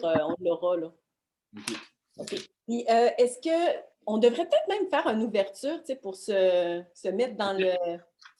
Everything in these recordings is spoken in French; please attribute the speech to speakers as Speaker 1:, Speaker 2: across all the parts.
Speaker 1: on l'aura, là.
Speaker 2: OK.
Speaker 1: OK. Puis, est-ce qu'on devrait peut-être même faire une ouverture, tu sais, pour se mettre dans le...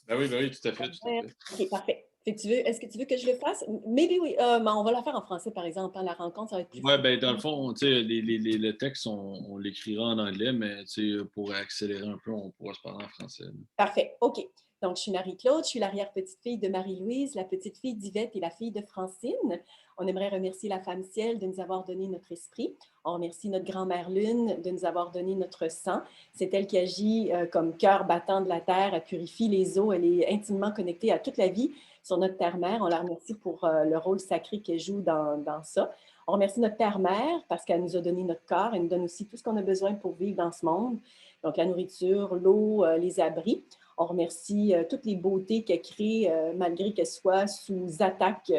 Speaker 2: Ben oui, tout à fait, tout à fait.
Speaker 1: OK, parfait. Est-ce que tu veux que je le fasse? Maybe oui. Mais on va la faire en français, par exemple. Hein, la rencontre, ça va être plus...
Speaker 2: Ouais, ben dans le fond, tu sais, le texte, on l'écrira en anglais, mais tu sais, pour accélérer un peu, on pourra se parler en français.
Speaker 1: Parfait. OK. Donc, je suis Marie-Claude, je suis l'arrière-petite-fille de Marie-Louise, la petite-fille d'Yvette et la fille de Francine. On aimerait remercier la femme ciel de nous avoir donné notre esprit. On remercie notre grand-mère Lune de nous avoir donné notre sang. C'est elle qui agit comme cœur battant de la terre, elle purifie les eaux, elle est intimement connectée à toute la vie sur notre terre-mère. On la remercie pour le rôle sacré qu'elle joue dans ça. On remercie notre terre-mère parce qu'elle nous a donné notre corps. Elle nous donne aussi tout ce qu'on a besoin pour vivre dans ce monde. Donc, la nourriture, l'eau, les abris. On remercie toutes les beautés qu'elle crée, malgré qu'elle soit sous attaque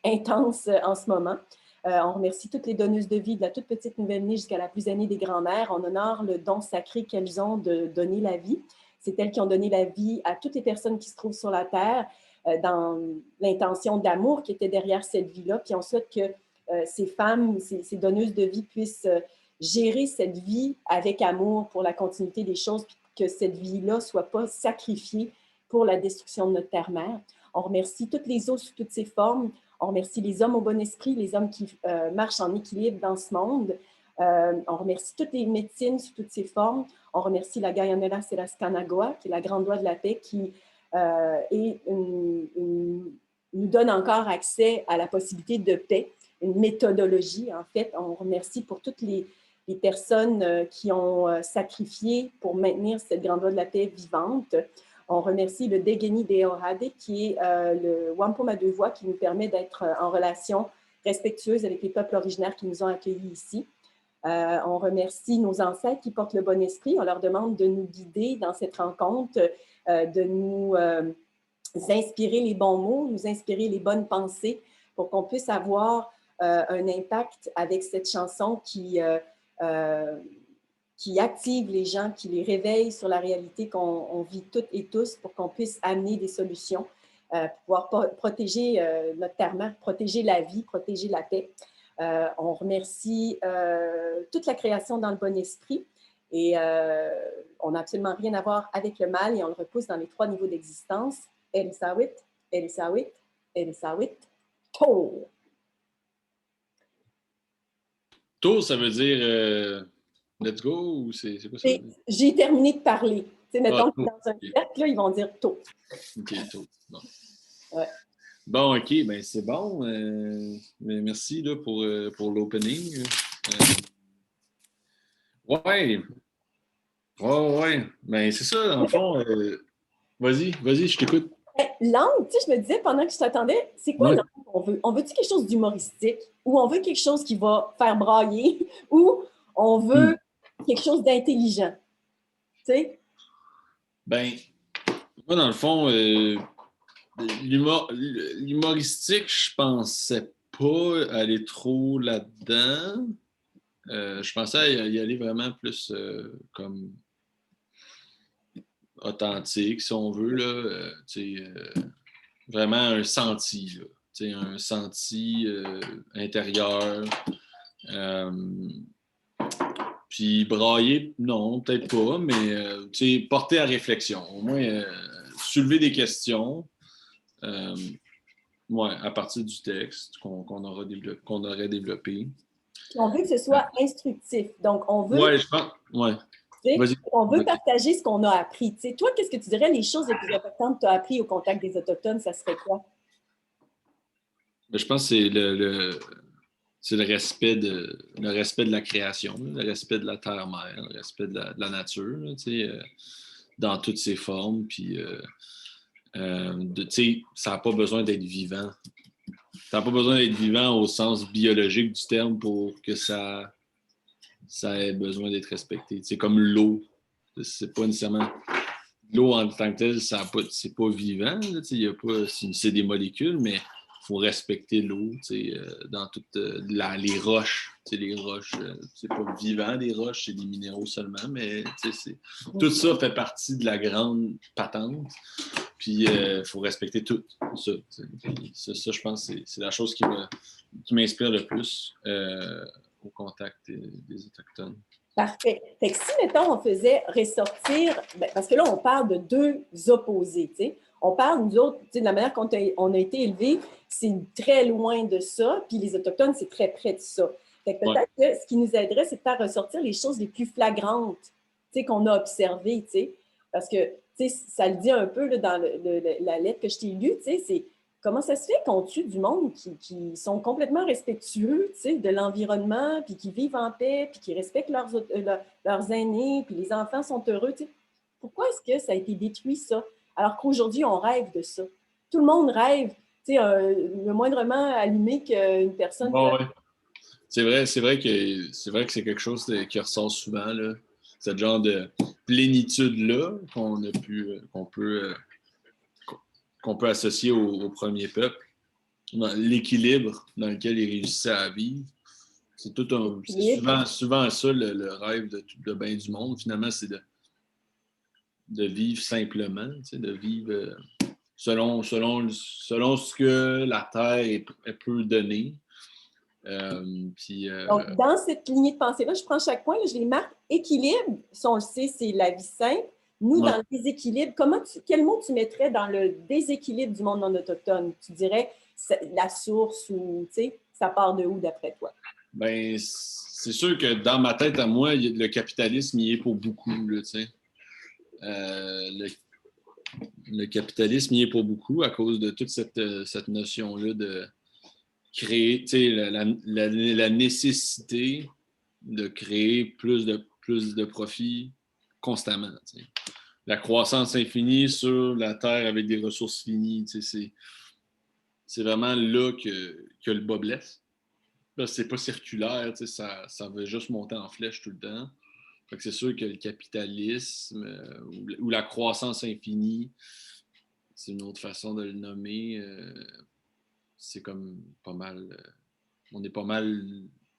Speaker 1: intense en ce moment. On remercie toutes les donneuses de vie, de la toute petite nouvelle-née jusqu'à la plus aînée des grands-mères. On honore le don sacré qu'elles ont de donner la vie. C'est elles qui ont donné la vie à toutes les personnes qui se trouvent sur la terre dans l'intention d'amour qui était derrière cette vie-là. Puis on souhaite que ces femmes, ces donneuses de vie puissent gérer cette vie avec amour pour la continuité des choses, puis que cette vie-là ne soit pas sacrifiée pour la destruction de notre terre-mère. On remercie toutes les eaux sous toutes ses formes. On remercie les hommes au bon esprit, les hommes qui marchent en équilibre dans ce monde. On remercie toutes les médecines sous toutes ses formes. On remercie la Gayamela Serascanagua, qui est la grande loi de la paix, qui nous donne encore accès à la possibilité de paix, une méthodologie, en fait. On remercie pour toutes les personnes qui ont sacrifié pour maintenir cette grande loi de la paix vivante. On remercie le Degeni Deorade, qui est le Wampum à deux voix, qui nous permet d'être en relation respectueuse avec les peuples originaires qui nous ont accueillis ici. On remercie nos ancêtres qui portent le bon esprit. On leur demande de nous guider dans cette rencontre, de nous inspirer les bons mots, nous inspirer les bonnes pensées pour qu'on puisse avoir un impact avec cette chanson qui active les gens, qui les réveille sur la réalité qu'on vit toutes et tous pour qu'on puisse amener des solutions, pouvoir protéger notre terre-mère, protéger la vie, protéger la paix. On remercie toute la création dans le bon esprit et on n'a absolument rien à voir avec le mal et on le repousse dans les 3 niveaux d'existence. Elisawit, Elisawit, Elisawit, To.
Speaker 2: To, ça veut dire let's go ou c'est quoi ça?
Speaker 1: J'ai terminé de parler. Tu sais, mettons que dans un cercle, là, ils vont dire To.
Speaker 2: OK, To. Bon.
Speaker 1: Ouais.
Speaker 2: Bon, OK, ben c'est bon. Merci là, pour l'opening. Ouais. Ben c'est ça, dans le fond. Vas-y, je t'écoute.
Speaker 1: Langue, tu sais, je me disais pendant que je t'attendais, c'est quoi langue qu'on veut? On veut-tu quelque chose d'humoristique ou on veut quelque chose qui va faire brailler ou on veut quelque chose d'intelligent? Tu sais?
Speaker 2: Ben, moi, dans le fond, l'humoristique, je pensais pas aller trop là-dedans. Je pensais y aller vraiment plus comme authentique, si on veut, là. Vraiment un senti, là. Un senti intérieur. Puis brailler, non, peut-être pas, mais porter à réflexion. Au moins, soulever des questions à partir du texte qu'on aurait développé.
Speaker 1: Puis on veut que ce soit instructif. Donc, on veut,
Speaker 2: Ouais, je pense. Ouais.
Speaker 1: on veut partager ce qu'on a appris. T'sais, toi, qu'est-ce que tu dirais les choses les plus importantes que tu as appris au contact des Autochtones, ça serait quoi?
Speaker 2: Je pense que c'est le respect de la création, le respect de la terre-mère, le respect de la nature, là, dans toutes ses formes. Puis, ça n'a pas besoin d'être vivant. Ça n'a pas besoin d'être vivant au sens biologique du terme pour que ça ait besoin d'être respecté. C'est comme l'eau. C'est pas nécessairement... L'eau en tant que telle, c'est pas vivant. C'est des molécules, mais il faut respecter l'eau dans toutes les roches. Les roches, c'est pas vivant, les roches, c'est des minéraux seulement, mais tout ça fait partie de la grande patente. Puis, il faut respecter tout ça. Ça, je pense, c'est la chose qui m'inspire le plus au contact des Autochtones.
Speaker 1: Parfait. Fait que si, mettons, on faisait ressortir, parce que là, on parle de deux opposés, tu sais. On parle, nous autres, tu sais, de la manière on a été élevés, c'est très loin de ça, puis les Autochtones, c'est très près de ça. Fait que peut-être que ce qui nous aiderait, c'est de faire ressortir les choses les plus flagrantes, tu sais, qu'on a observées, tu sais. Parce que, tu sais, ça le dit un peu là, dans la lettre que je t'ai lue, tu sais, c'est comment ça se fait qu'on tue du monde qui sont complètement respectueux, tu sais, de l'environnement, puis qui vivent en paix, puis qui respectent leurs aînés, puis les enfants sont heureux, tu sais. Pourquoi est-ce que ça a été détruit, ça? Alors qu'aujourd'hui, on rêve de ça. Tout le monde rêve, tu sais, le moindrement allumé qu'une personne...
Speaker 2: Oh, ouais. C'est vrai que c'est quelque chose qui ressort souvent, là. Ce genre de plénitude-là qu'on peut associer au premier peuple. L'équilibre dans lequel ils réussissaient à vivre. C'est souvent ça le rêve de bien du monde. Finalement, c'est de vivre simplement, de vivre selon ce que la Terre peut donner.
Speaker 1: Donc, dans cette lignée de pensée-là, je prends chaque point, là, je les marque. Équilibre, si on le sait, c'est la vie simple. Nous, dans le déséquilibre, quel mot tu mettrais dans le déséquilibre du monde non autochtone? Tu dirais la source ou, tu sais, ça part de où d'après toi?
Speaker 2: Ben, c'est sûr que dans ma tête à moi, le capitalisme y est pour beaucoup, là, tu sais. Le capitalisme y est pour beaucoup à cause de toute cette notion-là de créer, tu sais, la nécessité de créer plus de profits constamment. Tu sais. La croissance infinie sur la Terre avec des ressources finies, tu sais, c'est vraiment là que le bas blesse. Là, c'est pas circulaire, tu sais, ça va juste monter en flèche tout le temps. Fait que c'est sûr que le capitalisme ou la croissance infinie, c'est une autre façon de le nommer. C'est comme pas mal. On est pas mal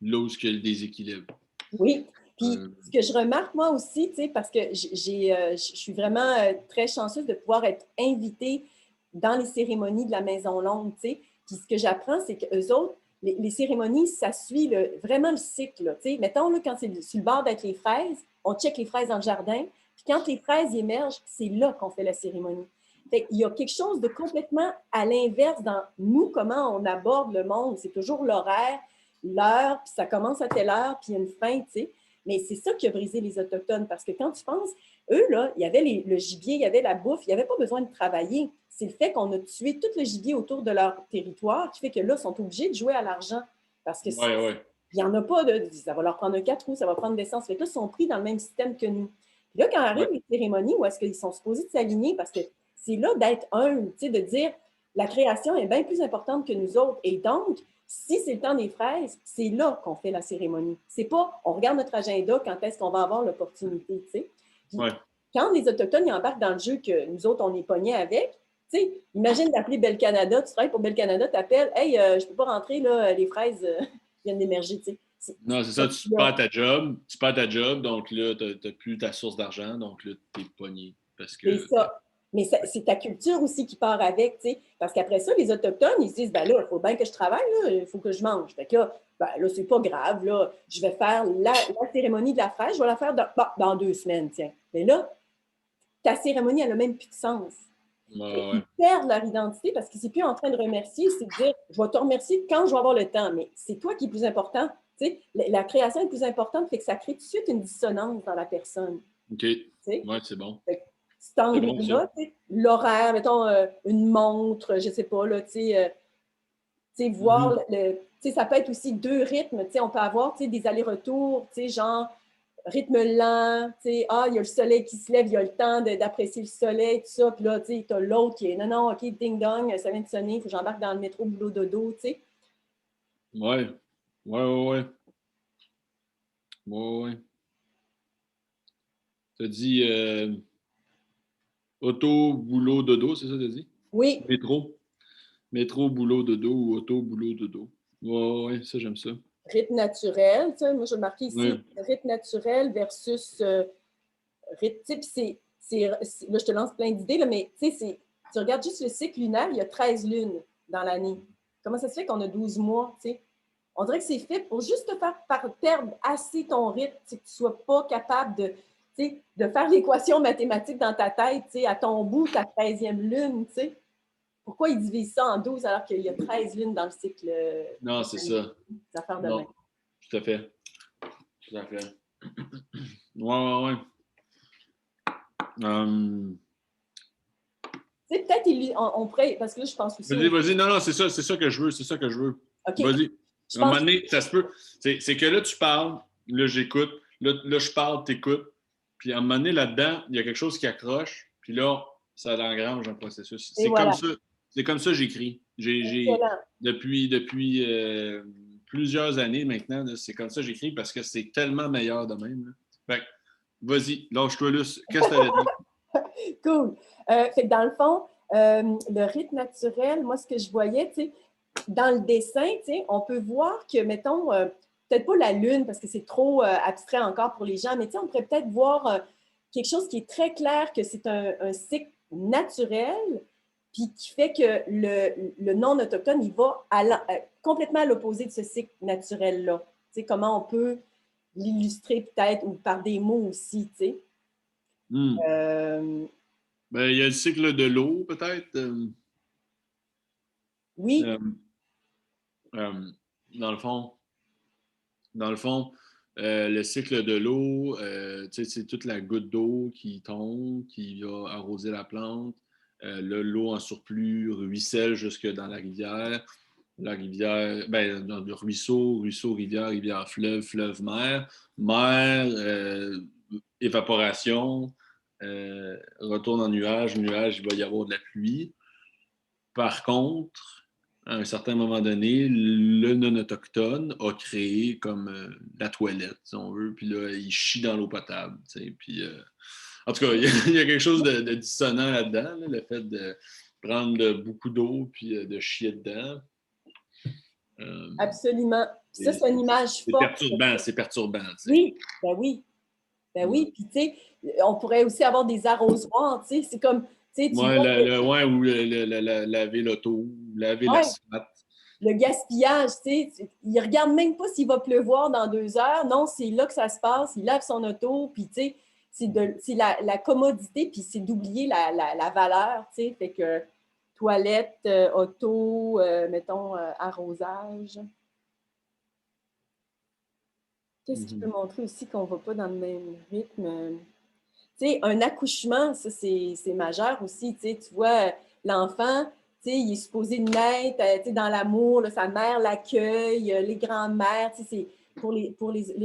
Speaker 2: là où il y a le déséquilibre.
Speaker 1: Oui. Puis, ce que je remarque, moi aussi, tu sais, parce que je suis vraiment très chanceuse de pouvoir être invitée dans les cérémonies de la Maison Longue, tu sais. Puis, ce que j'apprends, c'est qu'eux autres, les cérémonies, ça suit vraiment le cycle. Tu sais. Mettons, là, quand c'est sur le bord d'être les fraises, on check les fraises dans le jardin. Puis, quand les fraises émergent, c'est là qu'on fait la cérémonie. Fait qu'il y a quelque chose de complètement à l'inverse dans nous, comment on aborde le monde. C'est toujours l'horaire, l'heure, puis ça commence à telle heure, puis il y a une fin, tu sais. Mais c'est ça qui a brisé les Autochtones, parce que quand tu penses, eux, là, il y avait le gibier, il y avait la bouffe, il n'y avait pas besoin de travailler. C'est le fait qu'on a tué tout le gibier autour de leur territoire qui fait que là, ils sont obligés de jouer à l'argent. Parce que il n'y en a pas de... Ça va leur prendre un 4 roues, ça va prendre de l'essence. Fait que là, ils sont pris dans le même système que nous. Puis là, quand arrivent les cérémonies où est-ce qu'ils sont supposés de s'aligner, parce que c'est là d'être humble, tu sais, de dire la création est bien plus importante que nous autres. Et donc, si c'est le temps des fraises, c'est là qu'on fait la cérémonie. C'est pas, on regarde notre agenda quand est-ce qu'on va avoir l'opportunité, tu sais. Quand les Autochtones ils embarquent dans le jeu que nous autres, on est pognés avec, tu sais, imagine d'appeler Bel Canada, tu travailles pour Bel Canada, tu appelles, « Hey, je peux pas rentrer, là, les fraises viennent d'émerger, tu sais. »
Speaker 2: Non, c'est ça, tu perds ta job, donc là, tu n'as plus ta source d'argent, donc là, tu es pogné.
Speaker 1: C'est ça. Mais c'est ta culture aussi qui part avec, tu sais. Parce qu'après ça, les Autochtones, ils se disent, ben là, il faut bien que je travaille, là, il faut que je mange. Fait que là, ben là, c'est pas grave, là, je vais faire la cérémonie de la fraise, je vais la faire dans 2 semaines, tiens. Mais là, ta cérémonie, elle n'a même plus de sens. Ils perdent leur identité parce qu'ils ne sont plus en train de remercier, c'est de dire, je vais te remercier quand je vais avoir le temps, mais c'est toi qui es plus important. Tu sais, la création est plus importante, fait que ça crée tout de suite une dissonance dans la personne.
Speaker 2: OK. Oui, c'est bon.
Speaker 1: Cet angle-là, l'horaire, mettons une montre, je ne sais pas, là, tu sais, voir ça peut être aussi 2 rythmes, on peut avoir des allers-retours, genre rythme lent, il y a le soleil qui se lève, il y a le temps d'apprécier le soleil, tout ça, puis là, tu as l'autre qui est non, OK, ding-dong, ça vient de sonner, il faut que j'embarque dans le métro, boulot, dodo, tu sais.
Speaker 2: Ouais. Tu as dit auto, boulot, dodo, c'est ça que tu as dit?
Speaker 1: Oui.
Speaker 2: Métro, boulot, dodo ou auto, boulot, dodo. Ouais, ça, j'aime ça.
Speaker 1: Rythme naturel, tu sais, moi, je vais marquer ici, rythme naturel versus rythme, tu sais, puis là, je te lance plein d'idées, là, mais tu sais, Tu regardes juste le cycle lunaire, il y a 13 lunes dans l'année. Comment ça se fait qu'on a 12 mois, tu sais? On dirait que c'est fait pour juste te faire perdre assez ton rythme, que tu ne sois pas capable de faire l'équation mathématique dans ta tête, à ton bout, ta 13e lune, tu sais. Pourquoi ils divisent ça en 12 alors qu'il y a 13 lunes dans le cycle?
Speaker 2: Non, c'est ça.
Speaker 1: Des affaires de
Speaker 2: Non,
Speaker 1: même.
Speaker 2: tout à fait. Tout à fait. Ouais.
Speaker 1: Tu sais, peut-être on pourrait, parce que là, je pense aussi...
Speaker 2: Vas-y, non, c'est ça que je veux.
Speaker 1: Okay.
Speaker 2: Vas-y. À un moment donné, ça se peut. C'est que là, tu parles, là, j'écoute, là, je parle, t'écoutes, puis à un moment donné, là-dedans, il y a quelque chose qui accroche, puis là, ça engrange un processus. C'est
Speaker 1: voilà.
Speaker 2: comme ça que j'écris. Depuis plusieurs années maintenant, là, c'est comme ça que j'écris parce que c'est tellement meilleur de même. Là. Fait que, vas-y, lâche-toi là. Qu'est-ce que tu allais dire?
Speaker 1: Cool. Fait que dans le fond, le rythme naturel, moi, ce que je voyais, tu sais, dans le dessin, tu sais, on peut voir que, mettons, peut-être pas la lune, parce que c'est trop abstrait encore pour les gens, mais tu sais, on pourrait peut-être voir quelque chose qui est très clair, que c'est un cycle naturel, puis qui fait que le non-autochtone, il va complètement à l'opposé de ce cycle naturel-là. Tu sais, comment on peut l'illustrer peut-être, ou par des mots aussi, tu sais.
Speaker 2: Ben, il y a le cycle de l'eau, peut-être.
Speaker 1: Oui.
Speaker 2: Dans le fond, le cycle de l'eau, c'est toute la goutte d'eau qui tombe, qui va arroser la plante. Là, l'eau en surplus ruisselle jusque dans la rivière. La rivière, ben, dans le ruisseau, rivière, rivière, fleuve, mer. Mer, évaporation, retourne en nuage, il va y avoir de la pluie. Par contre, à un certain moment donné, le non-autochtone a créé comme la toilette, si on veut, puis là, il chie dans l'eau potable. Puis, en tout cas, il y a quelque chose de dissonant là-dedans, là, le fait de prendre beaucoup d'eau puis de chier dedans.
Speaker 1: Absolument. Ça, c'est une image forte.
Speaker 2: C'est perturbant.
Speaker 1: Oui, ben oui. Ben oui, puis tu sais, on pourrait aussi avoir des arrosoirs, tu sais, c'est comme, tu sais, tu vois...
Speaker 2: ou laver l'auto, laver l'asphalte.
Speaker 1: Le gaspillage, tu sais, il ne regarde même pas s'il va pleuvoir dans 2 heures. Non, c'est là que ça se passe. Il lave son auto, puis tu sais, c'est la commodité, puis c'est d'oublier la valeur, tu sais. Fait que toilette, auto, mettons, arrosage. Qu'est-ce qui peut montrer aussi qu'on ne va pas dans le même rythme? Tu sais, un accouchement, ça, c'est majeur aussi. Tu vois, l'enfant, tu sais, il est supposé naître tu sais, dans l'amour, sa mère l'accueille, les grands-mères. Tu sais, pour les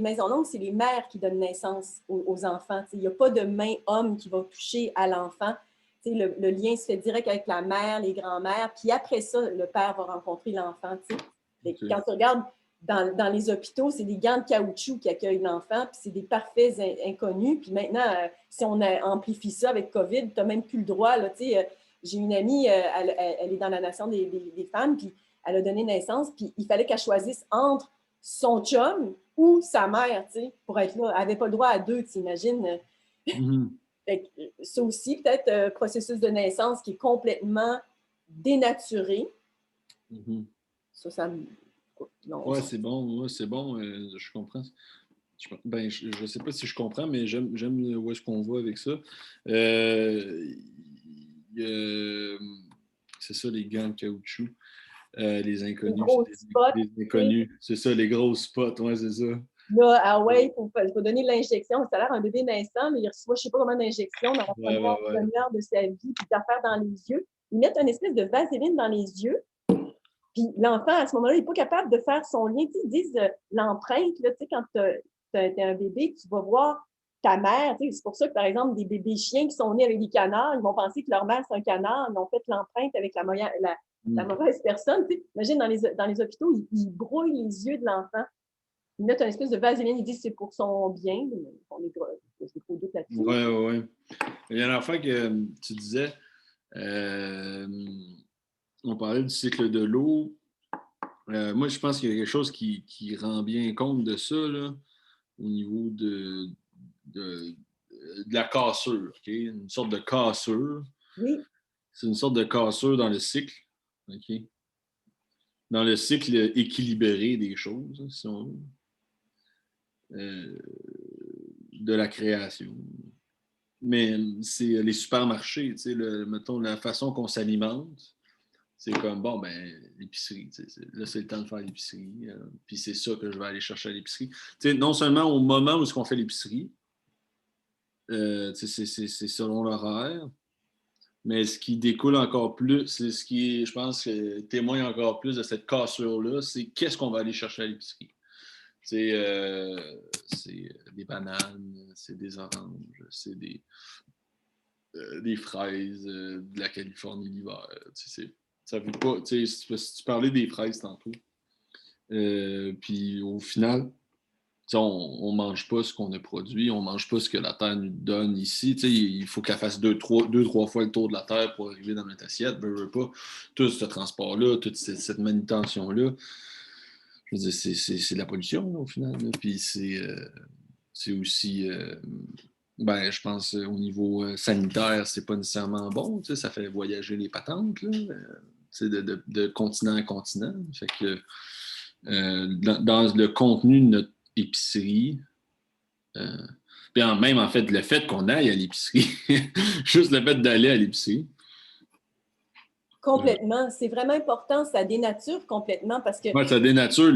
Speaker 1: maisons longues, c'est les mères qui donnent naissance aux enfants. Tu sais, il n'y a pas de main homme qui va toucher à l'enfant. Tu sais, le lien se fait direct avec la mère, les grands-mères. Puis après ça, le père va rencontrer l'enfant. Tu sais. Quand tu regardes dans les hôpitaux, c'est des gants de caoutchouc qui accueillent l'enfant, puis c'est des parfaits inconnus. Puis maintenant, si on amplifie ça avec COVID, tu n'as même plus le droit. Là, j'ai une amie, elle est dans la nation des femmes, puis elle a donné naissance, puis il fallait qu'elle choisisse entre son chum ou sa mère, pour être là. Elle n'avait pas le droit à deux, tu imagines. Ça aussi, peut-être un processus de naissance qui est complètement dénaturé. Ça me...
Speaker 2: Oui, c'est bon. Je comprends. Je ne sais pas si je comprends, mais j'aime où est-ce qu'on va avec ça. C'est ça, les gants de caoutchouc, les inconnus.
Speaker 1: Les gros spots.
Speaker 2: Les inconnus. C'est ça, les gros spots, ouais, c'est ça.
Speaker 1: Là, il faut donner l'injection. Ça a l'air un bébé naissant, mais il reçoit je ne sais pas combien d'injections dans la première demi-heure de sa vie, puis d'affaires dans les yeux. Ils mettent une espèce de vaseline dans les yeux. Puis l'enfant, à ce moment-là, il n'est pas capable de faire son lien. Ils disent l'empreinte, quand tu es un bébé, tu vas voir ta mère. C'est pour ça que, par exemple, des bébés chiens qui sont nés avec des canards, ils vont penser que leur mère, c'est un canard. Ils ont fait l'empreinte avec la mauvaise personne. Imagine, dans les hôpitaux, ils brouillent les yeux de l'enfant. Ils mettent une espèce de vaseline, ils disent que c'est pour son bien. On est gros doute là-dessus.
Speaker 2: Oui. Il y a une affaire que tu disais, on parlait du cycle de l'eau. Moi, je pense qu'il y a quelque chose qui rend bien compte de ça, là, au niveau de la cassure. Okay? Une sorte de cassure.
Speaker 1: Oui.
Speaker 2: c'est une sorte de cassure dans le cycle. OK? Dans le cycle équilibré des choses, si on veut, de la création. Mais c'est les supermarchés, mettons, la façon qu'on s'alimente, c'est comme, bon, ben, l'épicerie. Là, c'est le temps de faire l'épicerie. Puis c'est ça que je vais aller chercher à l'épicerie. Non seulement au moment où on fait l'épicerie, c'est selon l'horaire, mais ce qui découle encore plus, c'est ce qui, je pense, témoigne encore plus de cette cassure-là, c'est qu'est-ce qu'on va aller chercher à l'épicerie. C'est des bananes, c'est des oranges, c'est des fraises de la Californie l'hiver. Ça veut pas. Si tu parlais des fraises tantôt, puis au final, on ne mange pas ce qu'on a produit, on ne mange pas ce que la Terre nous donne ici. Il faut qu'elle fasse deux, trois fois le tour de la Terre pour arriver dans notre assiette. Veux pas. Tout ce transport-là, toute cette manutention-là, je veux dire, c'est de la pollution, là, au final. Là. Puis c'est aussi, ben, je pense, au niveau sanitaire, c'est pas nécessairement bon. Ça fait voyager les patentes, là, de continent à continent. Fait que dans le contenu de notre épicerie, puis même en fait, le fait qu'on aille à l'épicerie, juste le fait d'aller à l'épicerie.
Speaker 1: Complètement. C'est vraiment important. Ça dénature complètement parce que...
Speaker 2: Ouais, ça dénature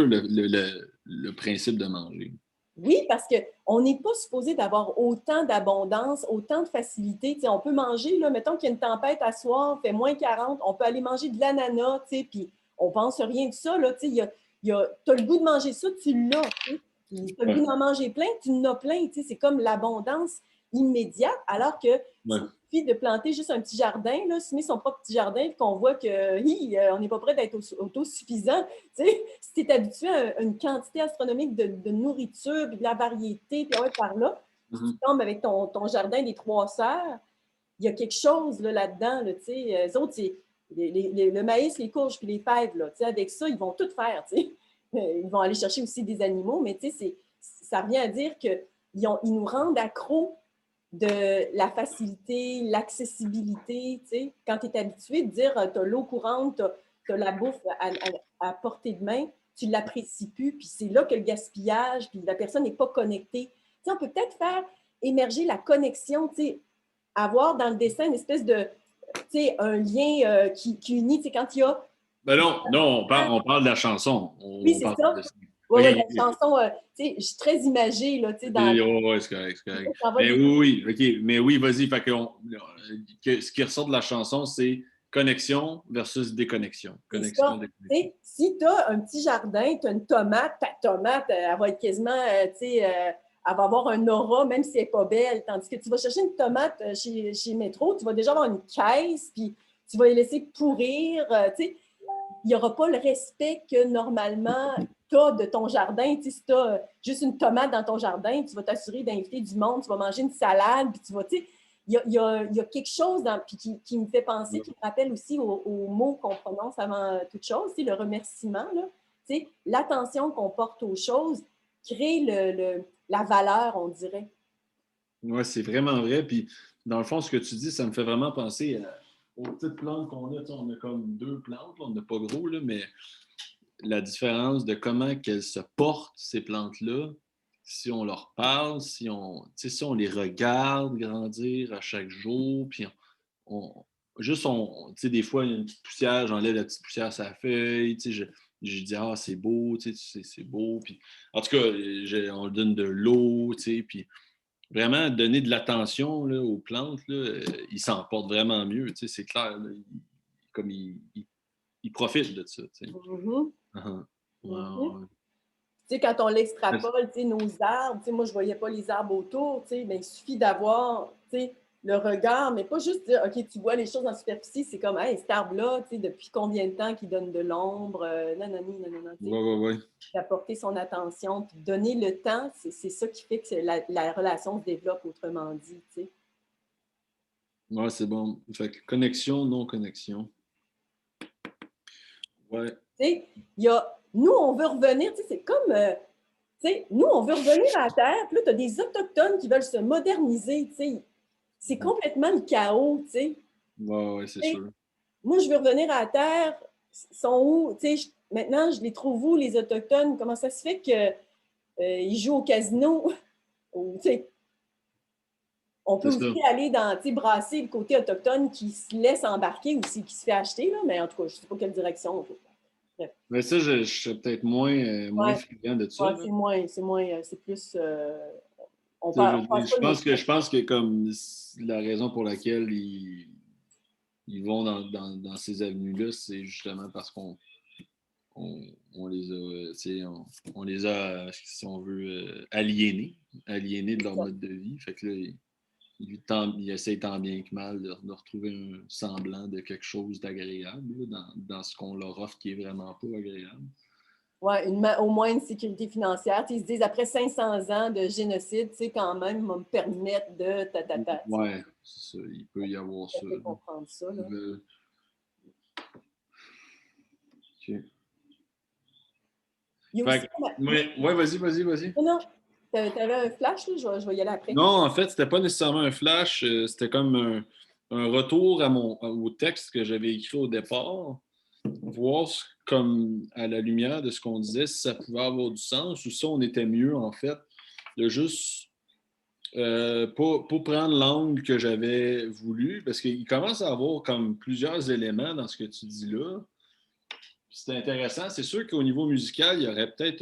Speaker 2: le principe de manger.
Speaker 1: Oui, parce qu'on n'est pas supposé d'avoir autant d'abondance, autant de facilité. T'sais, on peut manger, là, mettons qu'il y a une tempête à soir, fait moins 40, on peut aller manger de l'ananas, puis on ne pense rien de ça. Tu as le goût de manger ça, tu l'as. Tu as le goût d'en manger plein, tu en as plein. C'est comme l'abondance immédiate, alors que suffit de planter juste un petit jardin, là, semer son propre petit jardin, et qu'on voit qu'on n'est pas prêt d'être autosuffisant. Si tu es habitué à une quantité astronomique de nourriture, puis de la variété, puis ouais, par là, tu tombes avec ton jardin des 3 sœurs, il y a quelque chose là-dedans. Là, eux autres, le maïs, les courges, puis les fèves, là, avec ça, ils vont tout faire. Ils vont aller chercher aussi des animaux, mais ça revient à dire qu'ils nous rendent accros de la facilité, l'accessibilité. Quand tu es habitué de dire tu as l'eau courante, tu as la bouffe à portée de main, tu ne l'apprécies plus, puis c'est là que le gaspillage, puis la personne n'est pas connectée. On peut peut-être faire émerger la connexion, avoir dans le dessin une espèce de, un lien qui unit, quand il y a...
Speaker 2: Ben non, on parle de la chanson.
Speaker 1: Oui, c'est ça. Oui, la chanson, je suis très imagée, là, dans...
Speaker 2: Oui, c'est correct. Mais oui, OK. Mais oui, vas-y. Fait ce qui ressort de la chanson, c'est connexion versus déconnexion. Connexion, déconnexion.
Speaker 1: Si tu as un petit jardin, tu as une tomate, ta tomate, elle va être quasiment, elle va avoir un aura, même si elle n'est pas belle. Tandis que tu vas chercher une tomate chez Métro, tu vas déjà avoir une caisse, puis tu vas les laisser pourrir. Il n'y aura pas le respect que normalement tu as de ton jardin. Si tu as juste une tomate dans ton jardin, tu vas t'assurer d'inviter du monde, tu vas manger une salade, puis tu vas, il y a quelque chose qui me fait penser, qui me rappelle aussi aux mots qu'on prononce avant toute chose, le remerciement, l'attention qu'on porte aux choses crée la valeur, on dirait.
Speaker 2: Oui, c'est vraiment vrai. Puis, dans le fond, ce que tu dis, ça me fait vraiment penser aux petites plantes qu'on a. On a comme 2 plantes, là, on n'a pas gros, là, mais la différence de comment qu'elles se portent, ces plantes-là, si on leur parle, si on les regarde grandir à chaque jour, puis des fois, il y a une petite poussière, j'enlève la petite poussière à sa feuille, je dis, ah, c'est beau, c'est beau. Puis, en tout cas, on donne de l'eau, puis vraiment donner de l'attention là, aux plantes, là, ils s'en portent vraiment mieux, c'est clair. Là, ils profitent de ça.
Speaker 1: Mm-hmm.
Speaker 2: Uh-huh.
Speaker 1: Mm-hmm. Quand on l'extrapole, nos arbres, moi, je ne voyais pas les arbres autour, mais il suffit d'avoir le regard, mais pas juste dire, OK, tu vois les choses en superficie, c'est comme, hey, cet arbre-là, depuis combien de temps qu'il donne de l'ombre,
Speaker 2: Ouais.
Speaker 1: D'apporter son attention, puis donner le temps, c'est ça qui fait que la relation se développe, autrement dit.
Speaker 2: Ouais, c'est bon. Fait que connexion, non-connexion. Ouais.
Speaker 1: Nous, on veut revenir, c'est comme, nous, on veut revenir à la Terre, puis là, tu as des Autochtones qui veulent se moderniser, c'est complètement le chaos,
Speaker 2: Ouais, c'est
Speaker 1: Tu sais,
Speaker 2: sûr.
Speaker 1: moi, je veux revenir à la terre. Ils sont où? Tu sais, maintenant, je les trouve où, les Autochtones? Comment ça se fait qu'ils jouent au casino? Ou, tu sais, on peut
Speaker 2: C'est ça.
Speaker 1: aussi aller dans, tu sais, brasser le côté autochtone qui se laisse embarquer aussi, qui se fait acheter, là, mais en tout cas, je ne sais pas quelle direction. Bref.
Speaker 2: Mais ça, je suis peut-être moins
Speaker 1: Ouais,
Speaker 2: friand de ça,
Speaker 1: ouais,
Speaker 2: là.
Speaker 1: c'est plus, on
Speaker 2: Tu sais, je veux dire,
Speaker 1: passe pas le
Speaker 2: je
Speaker 1: message.
Speaker 2: pense que comme la raison pour laquelle ils vont dans ces avenues-là, c'est justement parce on les a, tu sais, on les a, si on veut, aliénés de leur mode de vie. Fait que là, ils essayent tant bien que mal de retrouver un semblant de quelque chose d'agréable là, dans ce qu'on leur offre qui est vraiment pas agréable.
Speaker 1: Ouais, au moins une sécurité financière. Tu sais, ils se disent, après 500 ans de génocide, tu sais, quand même, ils vont me permettre de ta. Tu sais,
Speaker 2: Ouais, c'est ça. Il peut y avoir
Speaker 1: ça
Speaker 2: ça.
Speaker 1: fait comprendre ça, là.
Speaker 2: OK.
Speaker 1: Il y a aussi...
Speaker 2: Fait ouais, vas-y.
Speaker 1: Non, non, tu avais un flash, là, je vais y aller après.
Speaker 2: Non, en fait, c'était pas nécessairement un flash, c'était comme un retour au texte que j'avais écrit au départ, voir comme à la lumière de ce qu'on disait, si ça pouvait avoir du sens ou si on était mieux, en fait, de juste pas prendre l'angle que j'avais voulu, parce qu'il commence à avoir comme plusieurs éléments dans ce que tu dis là. C'est intéressant. C'est sûr qu'au niveau musical, il y aurait peut-être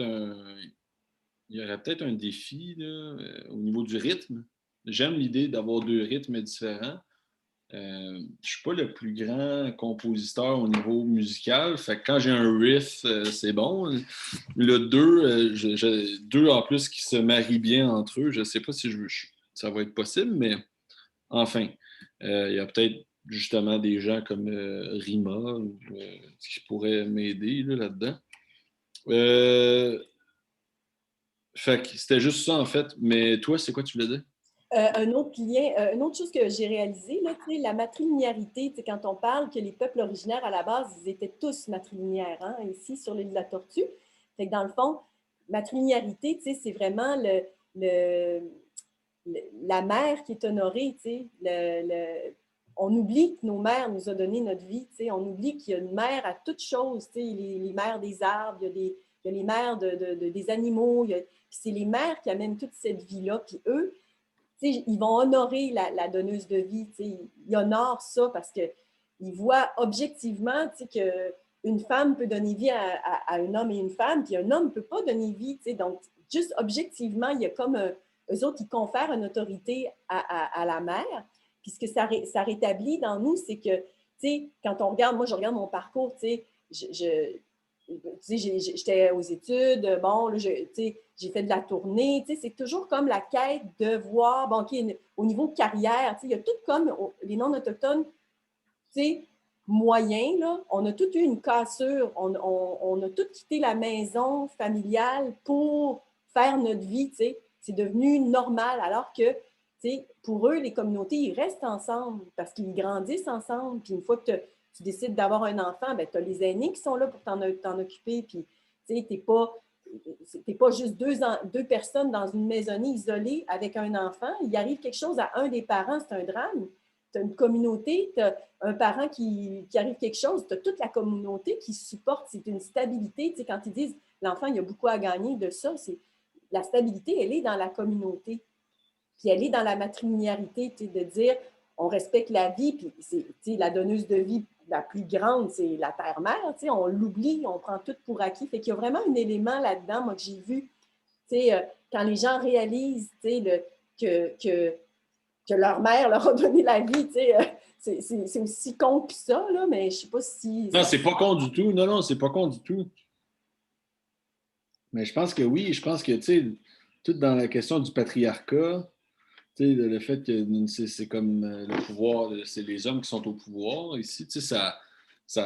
Speaker 2: un défi là, au niveau du rythme. J'aime l'idée d'avoir deux rythmes différents. Je ne suis pas le plus grand compositeur au niveau musical. Fait que quand j'ai un riff, c'est bon. Le deux, deux en plus qui se marient bien entre eux, je ne sais pas si ça va être possible, mais enfin, il y a peut-être justement des gens comme Rima qui pourraient m'aider là-dedans. Fait que c'était juste ça en fait. Mais toi, c'est quoi tu voulais dire?
Speaker 1: Un autre lien, une autre chose que j'ai réalisée, là, tu sais, la matrilinéarité, tu sais, quand on parle que les peuples originaires, à la base, ils étaient tous matrilinéaires, hein, ici, sur l'île de la Tortue. Fait que dans le fond, matrilinéarité, tu sais, c'est vraiment le, la mère qui est honorée, tu sais. On oublie que nos mères nous ont donné notre vie, tu sais. On oublie qu'il y a une mère à toutes choses, tu sais. Les mères des arbres, il y a les mères des animaux, c'est les mères qui amènent toute cette vie-là. Puis eux, ils vont honorer la donneuse de vie. Ils honorent ça parce qu'ils voient objectivement qu'une femme peut donner vie à un homme et une femme, puis un homme ne peut pas donner vie. Donc, juste objectivement, il y a comme eux autres qui confèrent une autorité à la mère. Puis ce que ça rétablit dans nous, c'est que quand on regarde, moi je regarde mon parcours, j'étais aux études, bon, là, j'ai fait de la tournée, c'est toujours comme la quête de voir, bon, OK, au niveau carrière, il y a tout comme les non-autochtones, moyens, là, on a tout eu une cassure, on a tout quitté la maison familiale pour faire notre vie, c'est devenu normal, alors que, pour eux, les communautés, ils restent ensemble parce qu'ils grandissent ensemble, puis une fois que tu décides d'avoir un enfant, ben, tu as les aînés qui sont là pour t'en occuper, puis tu n'es pas juste deux personnes dans une maisonnée isolée avec un enfant. Il arrive quelque chose à un des parents, c'est un drame. Tu as une communauté, tu as un parent qui arrive quelque chose, tu as toute la communauté qui supporte, c'est une stabilité. Tu sais, quand ils disent l'enfant, il y a beaucoup à gagner de ça, c'est la stabilité, elle est dans la communauté. Puis elle est dans la matrilinéarité, de dire on respecte la vie, puis la donneuse de vie la plus grande, c'est la terre-mère, on l'oublie, on prend tout pour acquis. Fait qu'il y a vraiment un élément là-dedans, moi, que j'ai vu, quand les gens réalisent que leur mère leur a donné la vie, c'est aussi con que ça, là, mais je ne sais pas si
Speaker 2: Non,
Speaker 1: ça...
Speaker 2: c'est pas con du tout. Non, c'est pas con du tout. Mais je pense que oui, je pense que, tu sais, tout dans la question du patriarcat, tu sais, le fait que c'est comme le pouvoir, c'est les hommes qui sont au pouvoir ici, tu sais, tu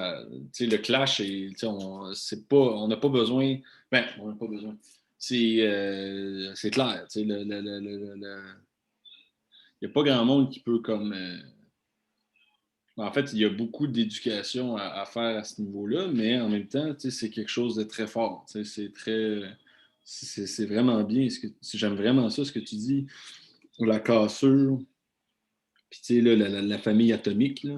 Speaker 2: sais, le clash, tu sais, on n'a pas besoin, ben, on n'a pas besoin. C'est clair, tu sais, il n'y a pas grand monde qui peut comme en fait, il y a beaucoup d'éducation à faire à ce niveau-là, mais en même temps, c'est quelque chose de très fort. C'est très. C'est vraiment bien. J'aime vraiment ça, ce que tu dis. La cassure, puis tu sais, là, la famille atomique. Là.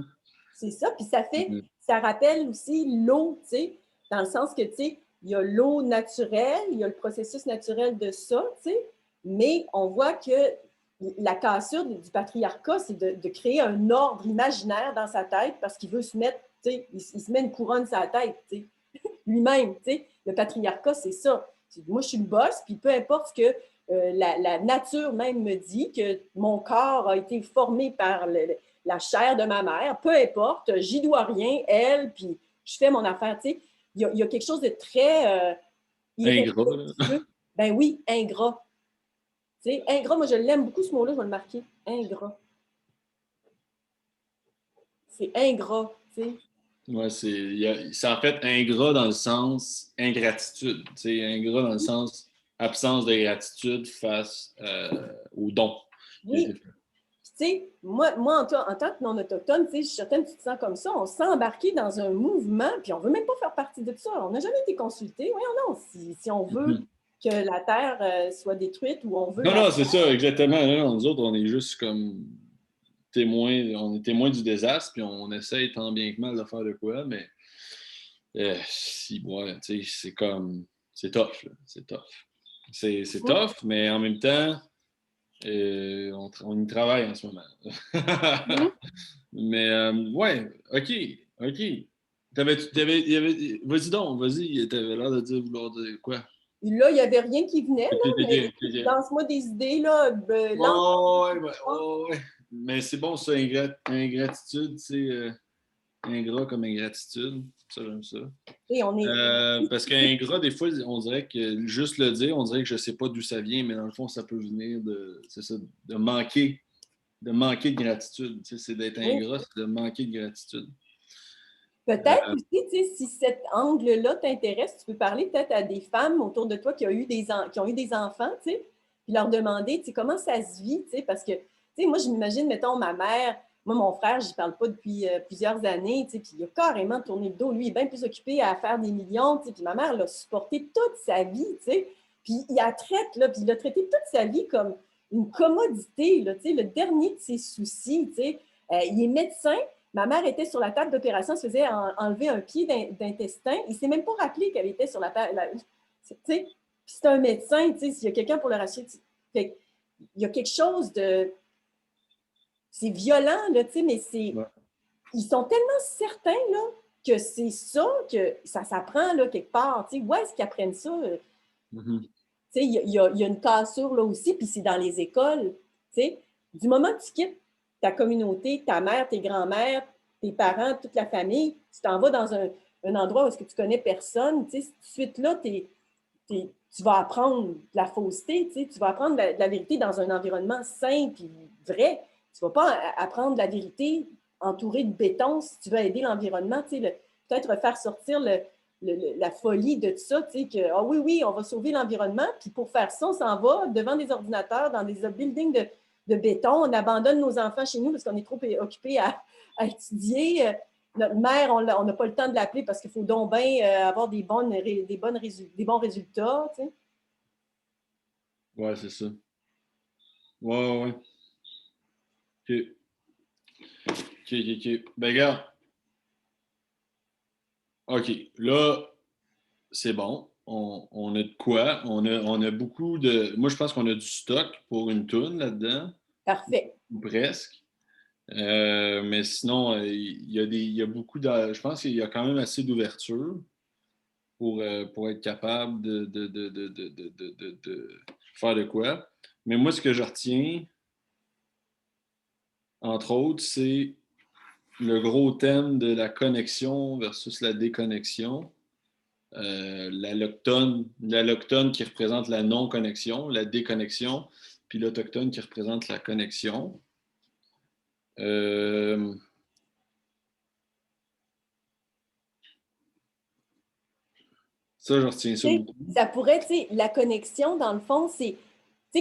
Speaker 1: C'est ça, puis ça fait,
Speaker 2: Mhm.
Speaker 1: ça rappelle aussi l'eau, tu sais, dans le sens que, tu sais, il y a l'eau naturelle, il y a le processus naturel de ça, tu sais, mais on voit que la cassure du patriarcat, c'est de créer un ordre imaginaire dans sa tête parce qu'il veut se mettre, tu sais, il se met une couronne sur la tête, tu sais, lui-même, tu sais. Le patriarcat, c'est ça. Moi, je suis le boss, puis peu importe ce que la nature même me dit, que mon corps a été formé par la chair de ma mère, peu importe, j'y dois rien, elle, puis je fais mon affaire, tu sais. Il y a quelque chose de très
Speaker 2: Ingrat, là.
Speaker 1: irrespectueux. Ben oui, ingrat. Tu sais, ingrat, moi, je l'aime beaucoup, ce mot-là, je vais le marquer. Ingrat. C'est ingrat, tu sais.
Speaker 2: Ouais, c'est en fait ingrat dans le sens ingratitude. Ingrat dans le sens absence de gratitude face au don qui a été
Speaker 1: Oui,
Speaker 2: fait.
Speaker 1: puis, tu sais, moi en tant que non-autochtone, tu sais, je suis certaine que tu te sens comme ça. On se sent embarqué dans un mouvement, puis on ne veut même pas faire partie de ça. On n'a jamais été consulté. Voyons non, si on veut
Speaker 2: Mhm.
Speaker 1: que la Terre soit détruite ou on veut
Speaker 2: Non,
Speaker 1: la...
Speaker 2: non, c'est ça, exactement. Non, nous autres, on est juste comme témoins, on est témoins du désastre, puis on essaye tant bien que mal de faire de quoi, mais si, ouais, tu sais, c'est comme, c'est tough, là, c'est tough. C'est
Speaker 1: Hum,
Speaker 2: tough, mais en même temps, on y travaille en ce moment.
Speaker 1: hum.
Speaker 2: Mais ouais, OK, OK. Vas-y donc, vas-y, t'avais l'air de dire vouloir dire quoi?
Speaker 1: Là, il n'y avait rien qui venait,
Speaker 2: OK,
Speaker 1: là,
Speaker 2: OK,
Speaker 1: mais
Speaker 2: OK,
Speaker 1: écoute,
Speaker 2: OK.
Speaker 1: lance-moi des idées, là, lance
Speaker 2: Ouais, ouais, ouais, ouais. Mais c'est bon, ça, ingratitude, c'est ingrat comme ingratitude. Ça, j'aime ça.
Speaker 1: et on est...
Speaker 2: Parce qu'ingrat, des fois, on dirait que juste le dire, on dirait que je sais pas d'où ça vient, mais dans le fond, ça peut venir c'est ça, de manquer de gratitude. Tu sais, c'est d'être
Speaker 1: Oui.
Speaker 2: ingrat, c'est de manquer de gratitude.
Speaker 1: Peut-être aussi, tu sais, si cet angle-là t'intéresse, tu peux parler peut-être à des femmes autour de toi qui ont eu qui ont eu des enfants, tu sais, puis leur demander, tu sais, comment ça se vit, tu sais, parce que, tu sais, moi, je m'imagine, mettons, ma mère, moi, mon frère, je ne parle pas depuis plusieurs années, tu sais, puis il a carrément tourné le dos. Lui, il est bien plus occupé à faire des millions, tu sais, puis ma mère l'a supporté toute sa vie, tu sais, puis il la traite, là, puis il a traité toute sa vie comme une commodité, là, tu sais, le dernier de ses soucis, tu sais. Il est médecin. Ma mère était sur la table d'opération, se faisait enlever un pied d'intestin. Il ne s'est même pas rappelé qu'elle était sur la table. Puis c'est un médecin, s'il y a quelqu'un pour le rassurer. Il y a quelque chose de. C'est violent, là, mais
Speaker 2: Ouais.
Speaker 1: ils sont tellement certains là, que c'est ça, que ça s'apprend là, quelque part. Où est-ce qu'ils apprennent ça?
Speaker 2: Mhm.
Speaker 1: Il y a une cassure là aussi, puis c'est dans les écoles. Du moment que tu quittes ta communauté, ta mère, tes grands-mères, tes parents, toute la famille, tu t'en vas dans un endroit où est-ce que tu connais personne, tout de suite là, tu vas apprendre de la fausseté, tu vas apprendre de la vérité dans un environnement sain et vrai. Tu ne vas pas apprendre la vérité entourée de béton si tu veux aider l'environnement. Peut-être faire sortir la folie de tout ça, que, ah oui, oui, on va sauver l'environnement, puis pour faire ça, on s'en va devant des ordinateurs, dans des buildings de béton, on abandonne nos enfants chez nous parce qu'on est trop occupés à étudier. Notre mère, on n'a pas le temps de l'appeler parce qu'il faut donc bien avoir des bons résultats. Tu sais.
Speaker 2: Ouais, c'est ça. Ouais, ouais, ouais. OK. OK, OK, OK. Ben, regarde. OK. Là, c'est bon. On a de quoi? On a beaucoup de. Moi, je pense qu'on a du stock pour une toune là-dedans,
Speaker 1: Parfait.
Speaker 2: ou presque. Mais sinon, il y a beaucoup de. Je pense qu'il y a quand même assez d'ouverture pour être capable de faire de quoi. Mais moi, ce que je retiens, entre autres, c'est le gros thème de la connexion versus la déconnexion. L'allochtone qui représente la non-connexion, la déconnexion, puis l'autochtone qui représente la connexion. Euh, Ça, je retiens ça beaucoup.
Speaker 1: Ça pourrait, la connexion, dans le fond, c'est,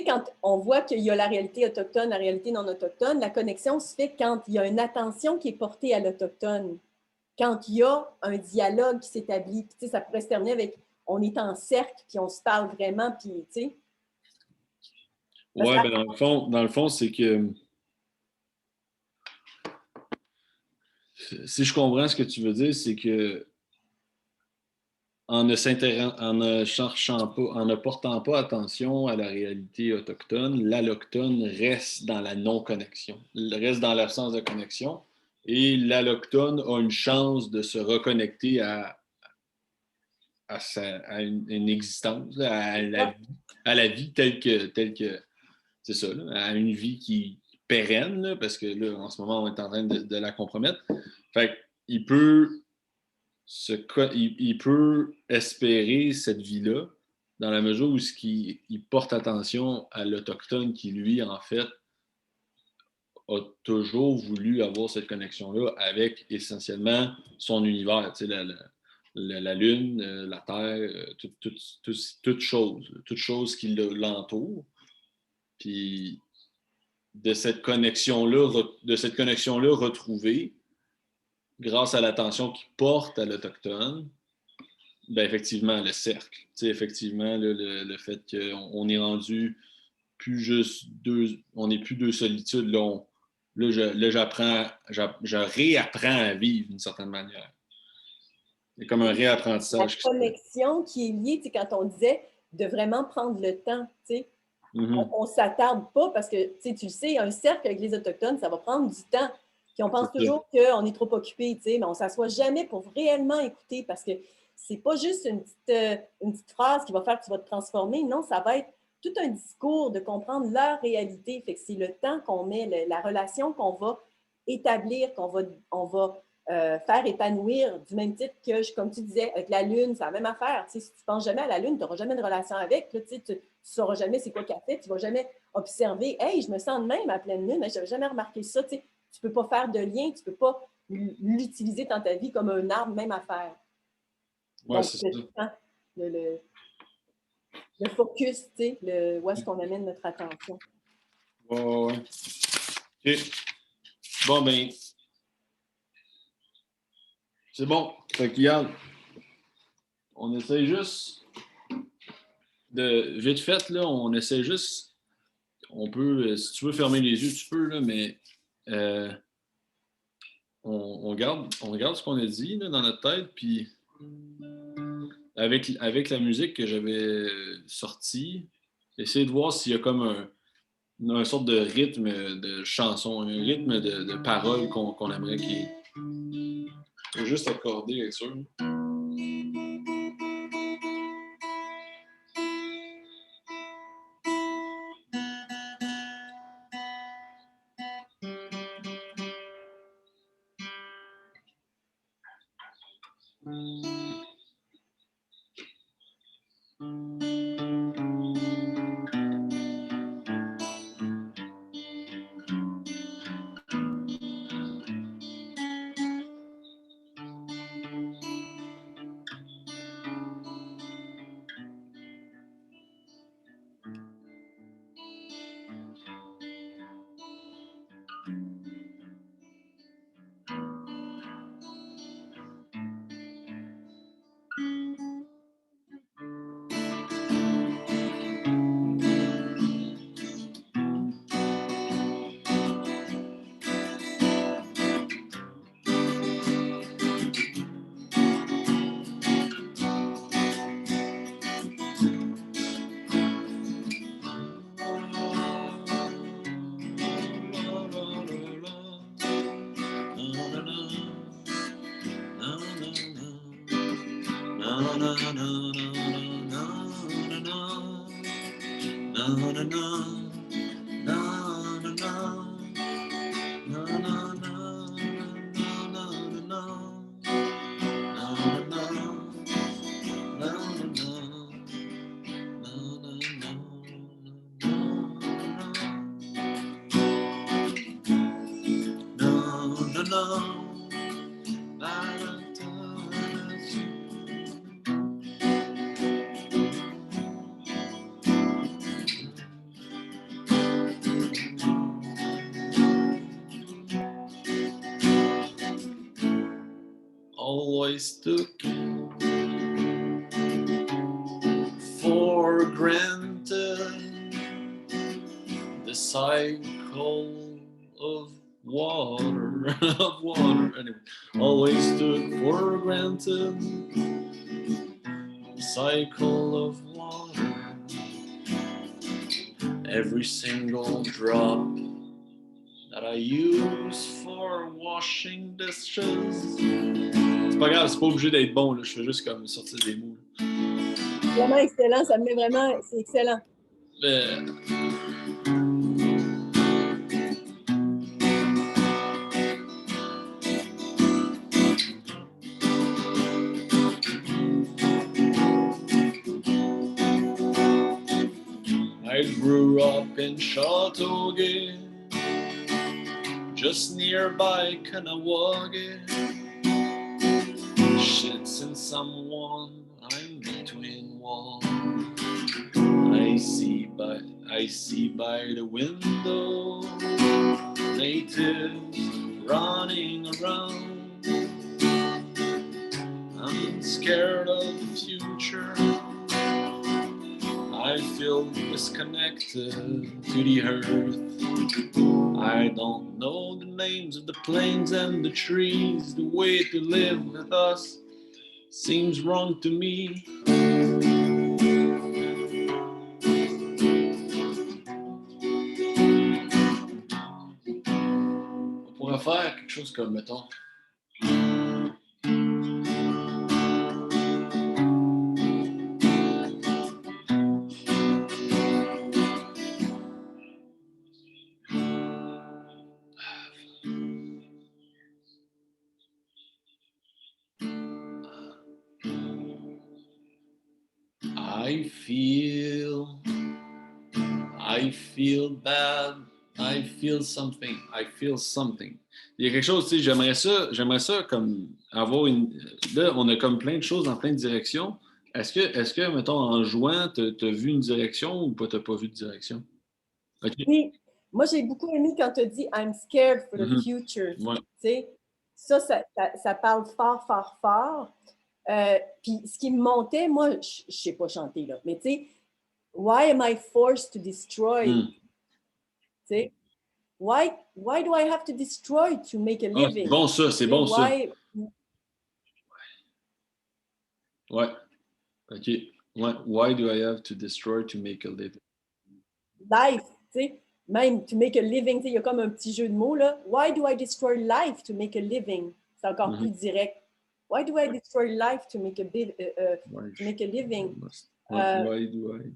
Speaker 1: quand on voit qu'il y a la réalité autochtone, la réalité non autochtone, la connexion se fait quand il y a une attention qui est portée à l'autochtone, quand il y a un dialogue qui s'établit. Ça pourrait se terminer avec, on est en cercle, puis on se parle vraiment, puis, tu sais. Parce que,
Speaker 2: Ouais, ben dans le fond, c'est que Si je comprends ce que tu veux dire, c'est que en ne cherchant pas, en ne portant pas attention à la réalité autochtone, l'allochtone reste dans la non-connexion, reste dans l'absence de connexion, et l'allochtone a une chance de se reconnecter à une existence, à la vie telle que c'est ça, là, à une vie qui pérenne, là, parce que là, en ce moment, on est en train de la compromettre. Fait qu'il peut il peut espérer cette vie-là dans la mesure où il porte attention à l'Autochtone qui, lui, en fait, a toujours voulu avoir cette connexion-là avec essentiellement son univers, tu sais, la Lune, la Terre, toute chose qui l'entoure. Puis de cette connexion-là retrouvée, grâce à l'attention qu'il porte à l'Autochtone, ben effectivement, le cercle. Tu sais, effectivement, le fait qu'on est rendu plus juste deux, on n'est plus deux solitudes. Je réapprends à vivre d'une certaine manière. C'est comme un
Speaker 1: La
Speaker 2: réapprentissage qui se fait.
Speaker 1: connexion qui est liée, tu sais, quand on disait de vraiment prendre le temps, tu sais,
Speaker 2: Mm-hmm.
Speaker 1: on ne s'attarde pas parce que, tu le sais, un cercle avec les Autochtones, ça va prendre du temps. Puis on pense
Speaker 2: C'est ça.
Speaker 1: toujours qu'on est trop occupé, tu sais, mais on ne s'assoit jamais pour réellement écouter parce que c'est pas juste une petite phrase qui va faire que tu vas te transformer. Non, ça va être tout un discours de comprendre leur réalité. Fait que c'est le temps qu'on met, la relation qu'on va établir, on va faire épanouir du même titre que, comme tu disais, avec la Lune, c'est la même affaire. Tu sais, si tu ne penses jamais à la Lune, tu n'auras jamais de relation avec. Là, tu ne sauras jamais c'est quoi qu'elle fait. Tu ne vas jamais observer. Hey, je me sens de même à pleine Lune, je n'avais jamais remarqué ça. Tu ne peux pas faire de lien, tu ne peux pas l'utiliser dans ta vie comme un arbre, même affaire.
Speaker 2: Ouais,
Speaker 1: Donc,
Speaker 2: c'est
Speaker 1: le
Speaker 2: ça.
Speaker 1: temps, le focus, où est-ce qu'on amène notre attention.
Speaker 2: Ouais, ouais, ouais. OK. Bon, ben, c'est bon. Fait que, regarde, on essaie juste vite fait, là, on essaie juste. On peut, si tu veux fermer les yeux, tu peux, là, mais euh, on regarde ce qu'on a dit là, dans notre tête, puis avec la musique que j'avais sortie, essayer de voir s'il y a comme un sorte de rythme de chanson, un rythme de paroles qu'on aimerait qu'il faut juste accorder avec ça. Always took for granted the cycle of water, of water. Anyway, always took for granted the cycle of water. Every single drop that I use for washing dishes. C'est pas grave, c'est pas obligé d'être bon, là. Je fais juste comme sortir des mots.
Speaker 1: Vraiment excellent, ça me met vraiment, c'est excellent.
Speaker 2: Mais... I grew up in Chateauguay, just nearby Kanawagé. Shit's in someone, I'm between walls. I see by the window natives running around. I'm scared of the future. I feel disconnected to the earth. I don't know the names of the plains and the trees. The way to live with us seems wrong to me. On pourrait faire quelque chose comme, mettons, I feel bad, I feel something. Il y a quelque chose, tu sais, j'aimerais ça comme avoir une... Là, on a comme plein de choses dans plein de directions. Est-ce que mettons, en jouant, t'as vu une direction ou t'as pas vu de direction? Okay.
Speaker 1: Oui, moi j'ai beaucoup aimé quand tu as dit I'm scared for the future.
Speaker 2: Ouais.
Speaker 1: Tu sais, ça parle fort, fort, fort. Puis ce qui me montait, moi, je ne sais pas chanter là, mais tu sais, why am I forced to destroy? Tu sais, why do I have to destroy to make a living?
Speaker 2: C'est bon ça, c'est bon ça. Ouais. OK. Ouais. Why do I have to destroy to make a living?
Speaker 1: Life, tu sais, même to make a living, tu sais, il y a comme un petit jeu de mots là. Why do I destroy life to make a living? C'est encore plus direct. Why do I destroy life to make a living?
Speaker 2: Why do I?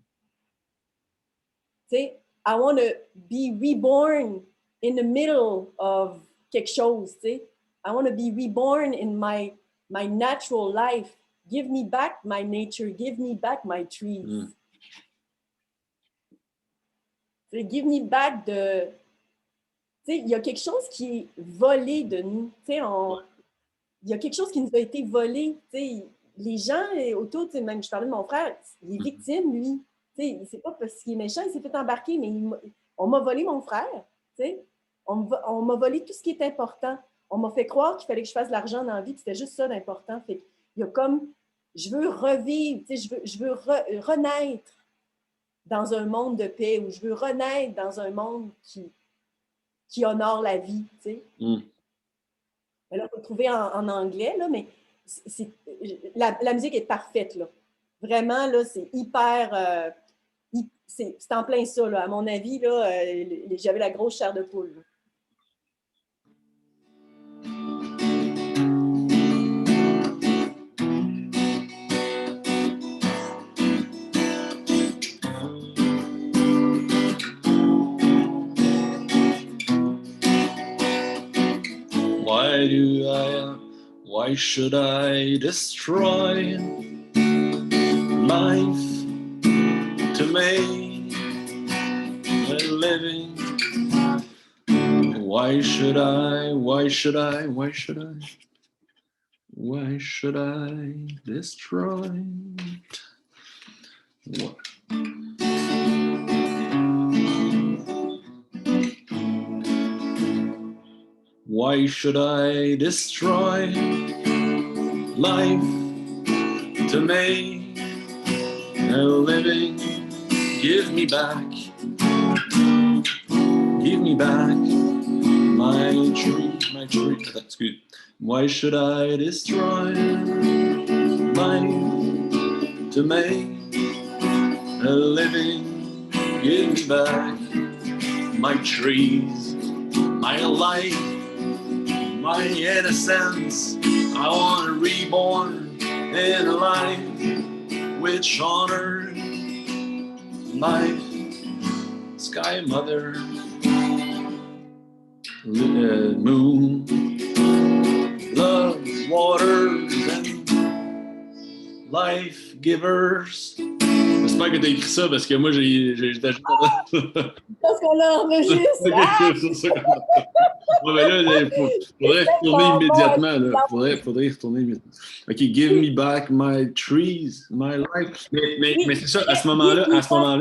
Speaker 1: Tu sais, I want to be reborn in the middle of quelque chose, tu sais. I want to be reborn in my natural life. Give me back my nature. Give me back my trees. Give me back the... Tu sais, il y a quelque chose qui est volé de nous. Tu sais, il y a quelque chose qui nous a été volé. Tu sais, les gens autour, tu sais, même je parlais de mon frère, il est victime, lui. Tu sais, c'est pas parce qu'il est méchant, il s'est fait embarquer, mais on m'a volé mon frère. Tu sais, on m'a volé tout ce qui est important. On m'a fait croire qu'il fallait que je fasse de l'argent dans la vie, que c'était juste ça d'important. Fait il y a comme, je veux revivre, tu sais, je veux renaître dans un monde de paix, ou je veux renaître dans un monde qui honore la vie, tu sais. Là, on peut le trouver en anglais, là, mais la musique est parfaite, là. Vraiment, là, c'est hyper... c'est en plein ça, là. À mon avis, là, j'avais la grosse chair de poule, là.
Speaker 2: Why should I destroy life to make a living? Why should I destroy? What? Why should I destroy life to make a living? Give me back my tree. Excuse. Why should I destroy life to make a living? Give me back my trees, my life, my innocence. I want to reborn in a life which honors life, sky mother, moon, love, waters, and life givers. J'espère que tu as écrit ça parce que moi, j'étais juste
Speaker 1: Parce qu'on l'enregistre.
Speaker 2: Ouais, mais là, il faudrait retourner immédiatement. Là. Faudrait retourner immédiatement. OK, give me back my trees, my life. Mais c'est ça, à ce moment-là,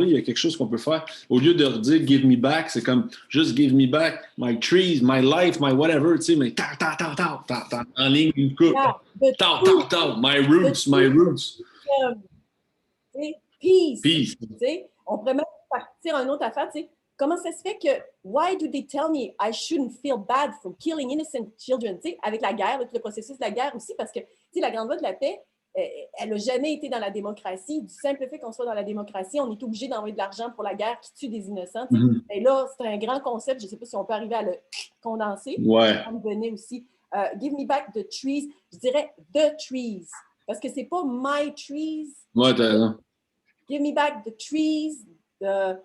Speaker 2: il y a quelque chose qu'on peut faire. Au lieu de dire give me back, c'est comme juste give me back my trees, my life, my whatever, tu sais, mais en ligne, une coupe. My roots.
Speaker 1: Peace. On pourrait même partir une autre affaire, tu sais. Comment ça se fait que why do they tell me I shouldn't feel bad for killing innocent children? Tu sais, avec la guerre, tout le processus de la guerre aussi, parce que tu sais, la Grande Loi de la paix, elle n'a jamais été dans la démocratie. Du simple fait qu'on soit dans la démocratie, on est obligé d'envoyer de l'argent pour la guerre qui tue des innocents. Et là, c'est un grand concept. Je ne sais pas si on peut arriver à le condenser.
Speaker 2: Ouais.
Speaker 1: On me donner aussi. Give me back the trees. Je dirais the trees. Parce que c'est pas my trees.
Speaker 2: Ouais, t'as raison.
Speaker 1: Give me back the trees, the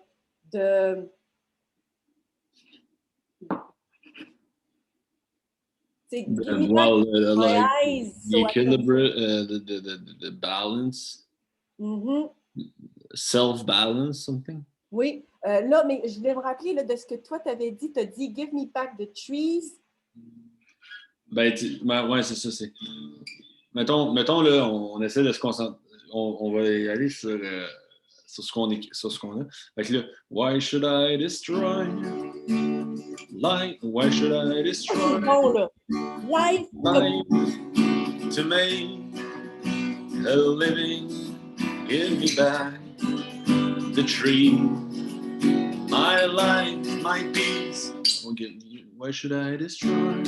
Speaker 1: eyes.
Speaker 2: The equilibrium, the balance.
Speaker 1: Mm-hmm.
Speaker 2: Self-balance, something.
Speaker 1: Oui. Là, mais je voulais me rappeler là, de ce que toi, tu avais dit. Tu as dit « Give me back the trees ».
Speaker 2: Ben, ouais, c'est ça. Mettons là, on essaie de se concentrer. On va y aller sur ce qu'on a. Fait que là, why should I destroy life? Why should I destroy
Speaker 1: life
Speaker 2: to make a living? Give me back the tree, my life, my peace. Why should I destroy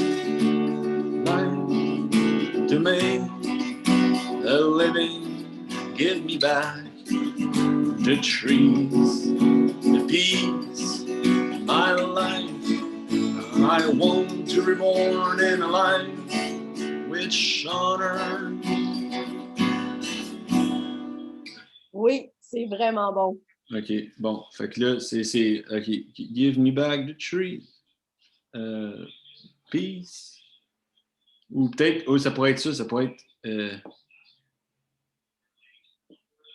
Speaker 2: life to make a living? Give me back the trees, the peace, my life. I want to be born in a life which honor.
Speaker 1: Oui, c'est vraiment bon.
Speaker 2: OK, bon. Fait que là, c'est OK. Give me back the tree. Peace. Ou peut-être, ça pourrait être ça pourrait être.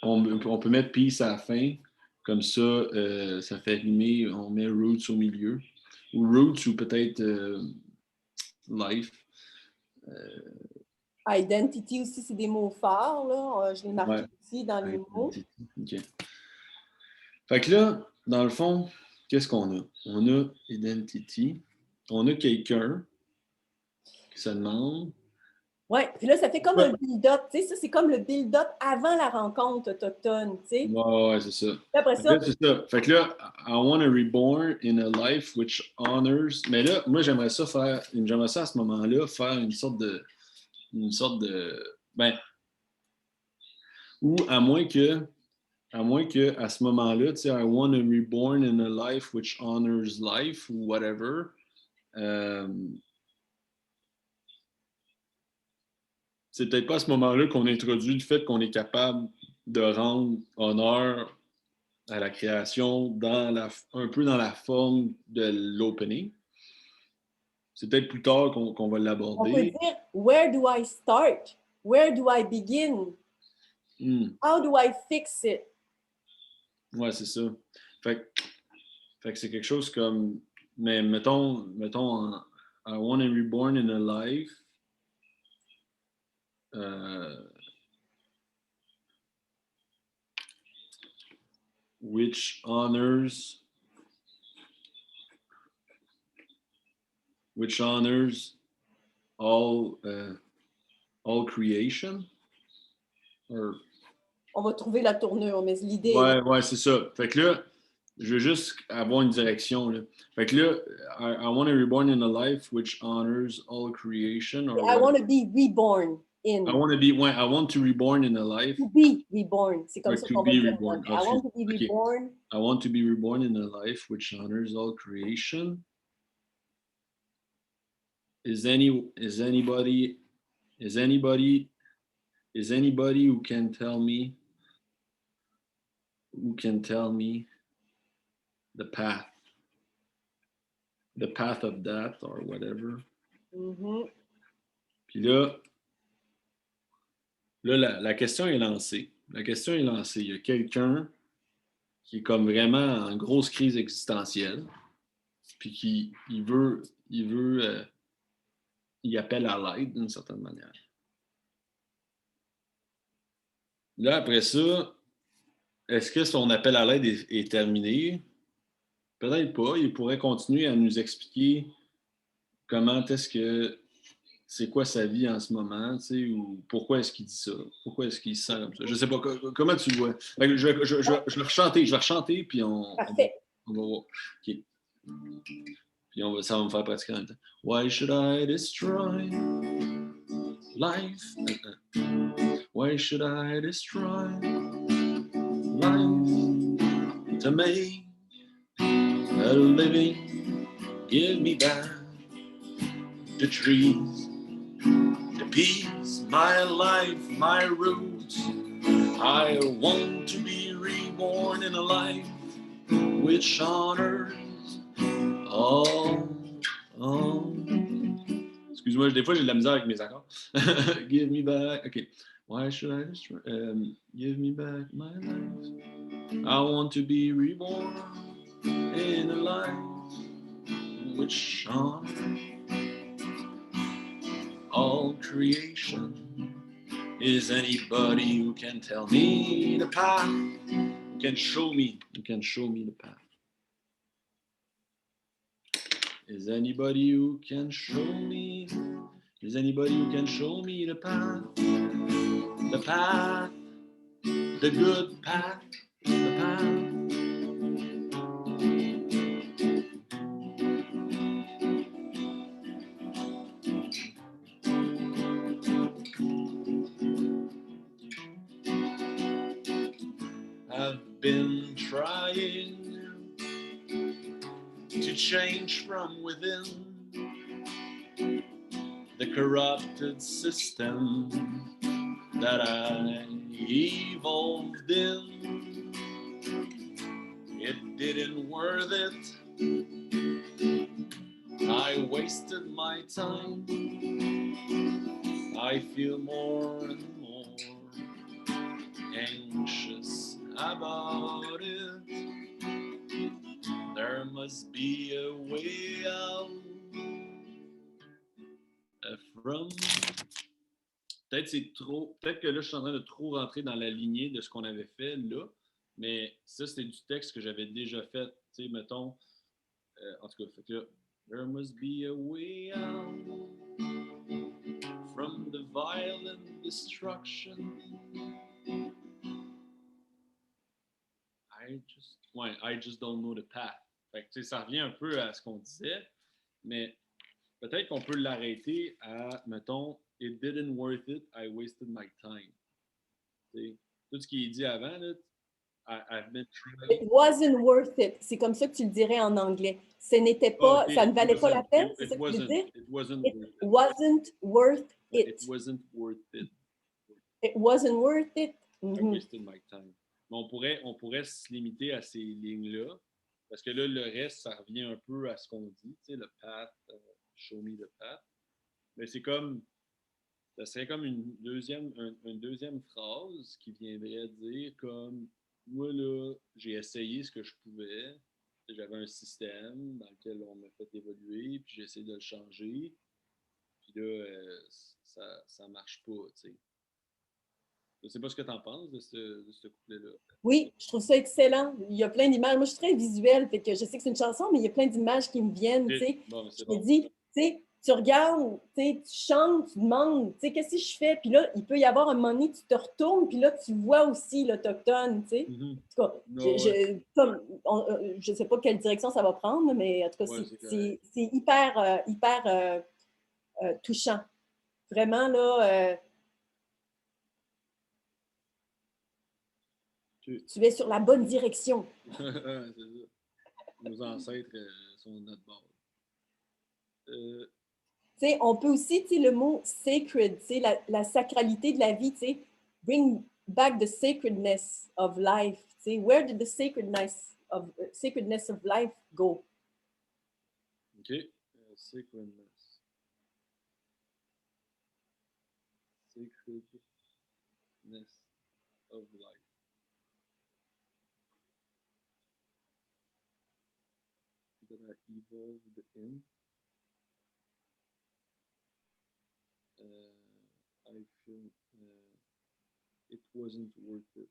Speaker 2: On peut mettre peace à la fin. Comme ça, ça fait rimer. On met roots au milieu. Ou roots ou peut-être life.
Speaker 1: Identity aussi, c'est des mots forts. Là. Je l'ai marqué ici dans les mots.
Speaker 2: OK. Fait que là, dans le fond, qu'est-ce qu'on a? On a identity. On a quelqu'un qui se demande.
Speaker 1: Oui, puis là, ça fait comme un build-up. Tu sais, ça, c'est comme le build-up avant la rencontre autochtone. Tu sais.
Speaker 2: Ouais, c'est ça.
Speaker 1: Après ça.
Speaker 2: C'est ça. Fait que là, I want to reborn in a life which honors. Mais là, moi, j'aimerais ça à ce moment-là, faire une sorte de. Ben. Ou à moins que à ce moment-là, tu sais, I want to reborn in a life which honors life ou whatever. C'est peut-être pas à ce moment-là qu'on introduit le fait qu'on est capable de rendre honneur à la création un peu dans la forme de l'opening. C'est peut-être plus tard qu'on va l'aborder.
Speaker 1: On peut dire « Where do I start? Where do I begin? How do I fix it? »
Speaker 2: Ouais, c'est ça. Fait que c'est quelque chose comme... Mais mettons I want to be reborn in a life which honors all creation.
Speaker 1: On va trouver la tournure, mais l'idée...
Speaker 2: Ouais, c'est ça. Fait que là, Je veux juste avoir une direction. Là. Fait que là, I want to be reborn in a life which honors all creation. Or
Speaker 1: I
Speaker 2: what?
Speaker 1: want to be reborn in.
Speaker 2: I want to reborn in a life.
Speaker 1: To be reborn. C'est comme
Speaker 2: Or
Speaker 1: ça
Speaker 2: to
Speaker 1: qu'on va
Speaker 2: be
Speaker 1: dire.
Speaker 2: reborn.
Speaker 1: I want to be
Speaker 2: Okay.
Speaker 1: reborn.
Speaker 2: I want to be reborn in a life which honors all creation. Is anybody who can tell me the path of that or whatever.
Speaker 1: Mm-hmm.
Speaker 2: Puis là la question est lancée. La question est lancée. Il y a quelqu'un qui est comme vraiment en grosse crise existentielle, puis qui il appelle à l'aide d'une certaine manière. Là, après ça, est-ce que son appel à l'aide est terminé? Peut-être pas. Il pourrait continuer à nous expliquer comment est-ce que c'est quoi sa vie en ce moment, tu sais, ou pourquoi est-ce qu'il dit ça? Pourquoi est-ce qu'il se sent comme ça? Je sais pas. Comment tu le vois? Je vais rechanter, puis on va voir. OK. Puis ça va me faire pratiquer en même temps. Why should I destroy life? Why should I destroy life to make a living? Give me back the trees, the peace, my life, my roots. I want to be reborn in a life which honors all. Excuse-moi, des fois j'ai de la misère avec mes accords. Give me back. Okay. Why should I destroy? Give me back my life. I want to be reborn in a life which honors all creation. Is anybody who can tell me the path? Who can show me the path? Is anybody who can show me? Is anybody who can show me the path? The path, the good path, the path. I've been trying to change from within the corrupted system that I evolved in. It didn't worth it. I wasted my time. I feel more and more anxious about it. There must be a way out from. Peut-être que là, je suis en train de trop rentrer dans la lignée de ce qu'on avait fait là, mais ça, c'était du texte que j'avais déjà fait, tu sais, mettons, en tout cas, fait que là, there must be a way out from the violent destruction. I just don't know the path. Fait que, tu sais, ça revient un peu à ce qu'on disait, mais peut-être qu'on peut l'arrêter à, mettons, it didn't worth it, I wasted my time. T'sais, tout ce qui est dit avant, là, I've been trying.
Speaker 1: It wasn't worth it. C'est comme ça que tu le dirais en anglais. Ce n'était pas,
Speaker 2: Okay.
Speaker 1: ça ne valait pas la peine, c'est ça que tu veux dire?
Speaker 2: It wasn't
Speaker 1: worth it.
Speaker 2: It wasn't worth it.
Speaker 1: It wasn't worth it.
Speaker 2: I wasted my time. Mais on pourrait se limiter à ces lignes-là, parce que là, le reste, ça revient un peu à ce qu'on dit, tu sais, le path, show me the path. Mais c'est comme, ça serait comme une deuxième phrase qui viendrait dire comme, moi là, j'ai essayé ce que je pouvais, j'avais un système dans lequel on m'a fait évoluer, puis j'ai essayé de le changer, puis là, ça marche pas, tu sais. Je ne sais pas ce que tu en penses de ce couplet-là.
Speaker 1: Oui, je trouve ça excellent. Il y a plein d'images. Moi, je suis très visuelle, fait que je sais que c'est une chanson, mais il y a plein d'images qui me viennent. Tu sais.
Speaker 2: Bon,
Speaker 1: je me dis, tu sais, tu regardes, tu chantes, tu demandes, qu'est-ce que je fais? Puis là, il peut y avoir un moment donné, tu te retournes, puis là, tu vois aussi l'Autochtone, tu sais.
Speaker 2: Mhm.
Speaker 1: En tout cas,
Speaker 2: No, ouais.
Speaker 1: je ne sais pas quelle direction ça va prendre, mais en tout cas,
Speaker 2: Ouais, c'est correct.
Speaker 1: c'est hyper touchant. Vraiment, là, tu es sur la bonne direction.
Speaker 2: C'est ça. Nos ancêtres sont de notre bord.
Speaker 1: On peut aussi, le mot sacred, la sacralité de la vie, bring back the sacredness of life. Where did the sacredness of life go?
Speaker 2: OK. Sacredness. Sacredness of life. That I evolved in. I feel it wasn't worth it.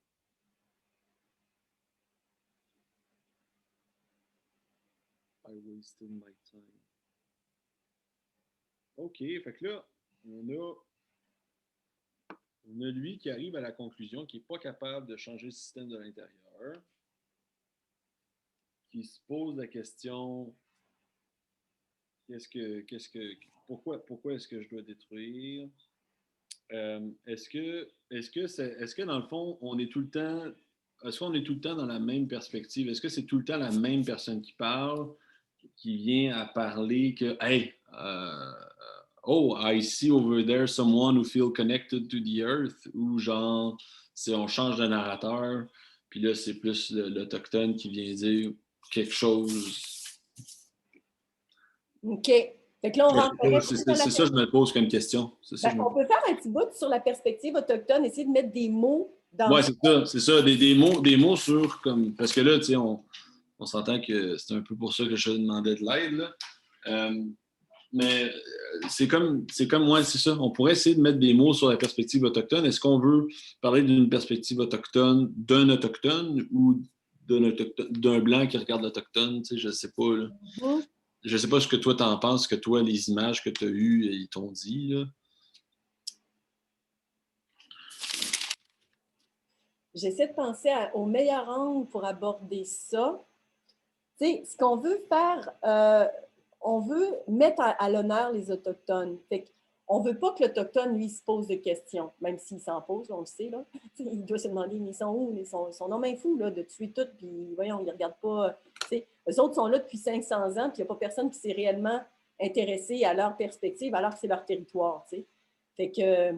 Speaker 2: I wasted my time. OK, fait que là, on a lui qui arrive à la conclusion qu'il n'est pas capable de changer le système de l'intérieur, qui se pose la question pourquoi est-ce que je dois détruire? Est-ce que dans le fond, on est tout le temps, est-ce qu'on est tout le temps dans la même perspective? Est-ce que c'est tout le temps la même personne qui parle, qui vient à parler que, hey, oh, I see over there someone who feel connected to the earth, ou genre, on change de narrateur, puis là, c'est plus l'Autochtone qui vient dire quelque chose.
Speaker 1: OK. Fait que là, on rentrerait
Speaker 2: C'est ça que je me pose comme question.
Speaker 1: On peut faire un petit bout sur la perspective autochtone, essayer de mettre des mots dans
Speaker 2: Oui,
Speaker 1: ça.
Speaker 2: c'est ça. Des mots sur comme. Parce que là, tu sais, on s'entend que c'est un peu pour ça que je demandais de l'aide. Mais c'est comme moi, c'est ça. On pourrait essayer de mettre des mots sur la perspective autochtone. Est-ce qu'on veut parler d'une perspective autochtone d'un autochtone ou d'un blanc qui regarde l'autochtone? Tu sais, je sais pas. Là.
Speaker 1: Mhm.
Speaker 2: Je sais pas ce que toi t'en penses, que toi, les images que tu as eues, ils t'ont dit. Là.
Speaker 1: J'essaie de penser au meilleur angle pour aborder ça. Ce qu'on veut faire, on veut mettre à l'honneur les Autochtones. On ne veut pas que l'Autochtone, lui, se pose de questions, même s'il s'en pose, on le sait. Là. Il doit se demander, mais ils sont où? Ils sont non main fous là, de tuer tout, puis voyons, ils ne regardent pas. Eux autres sont là depuis 500 ans, puis il n'y a pas personne qui s'est réellement intéressé à leur perspective, alors que c'est leur territoire. T'sais. Fait que.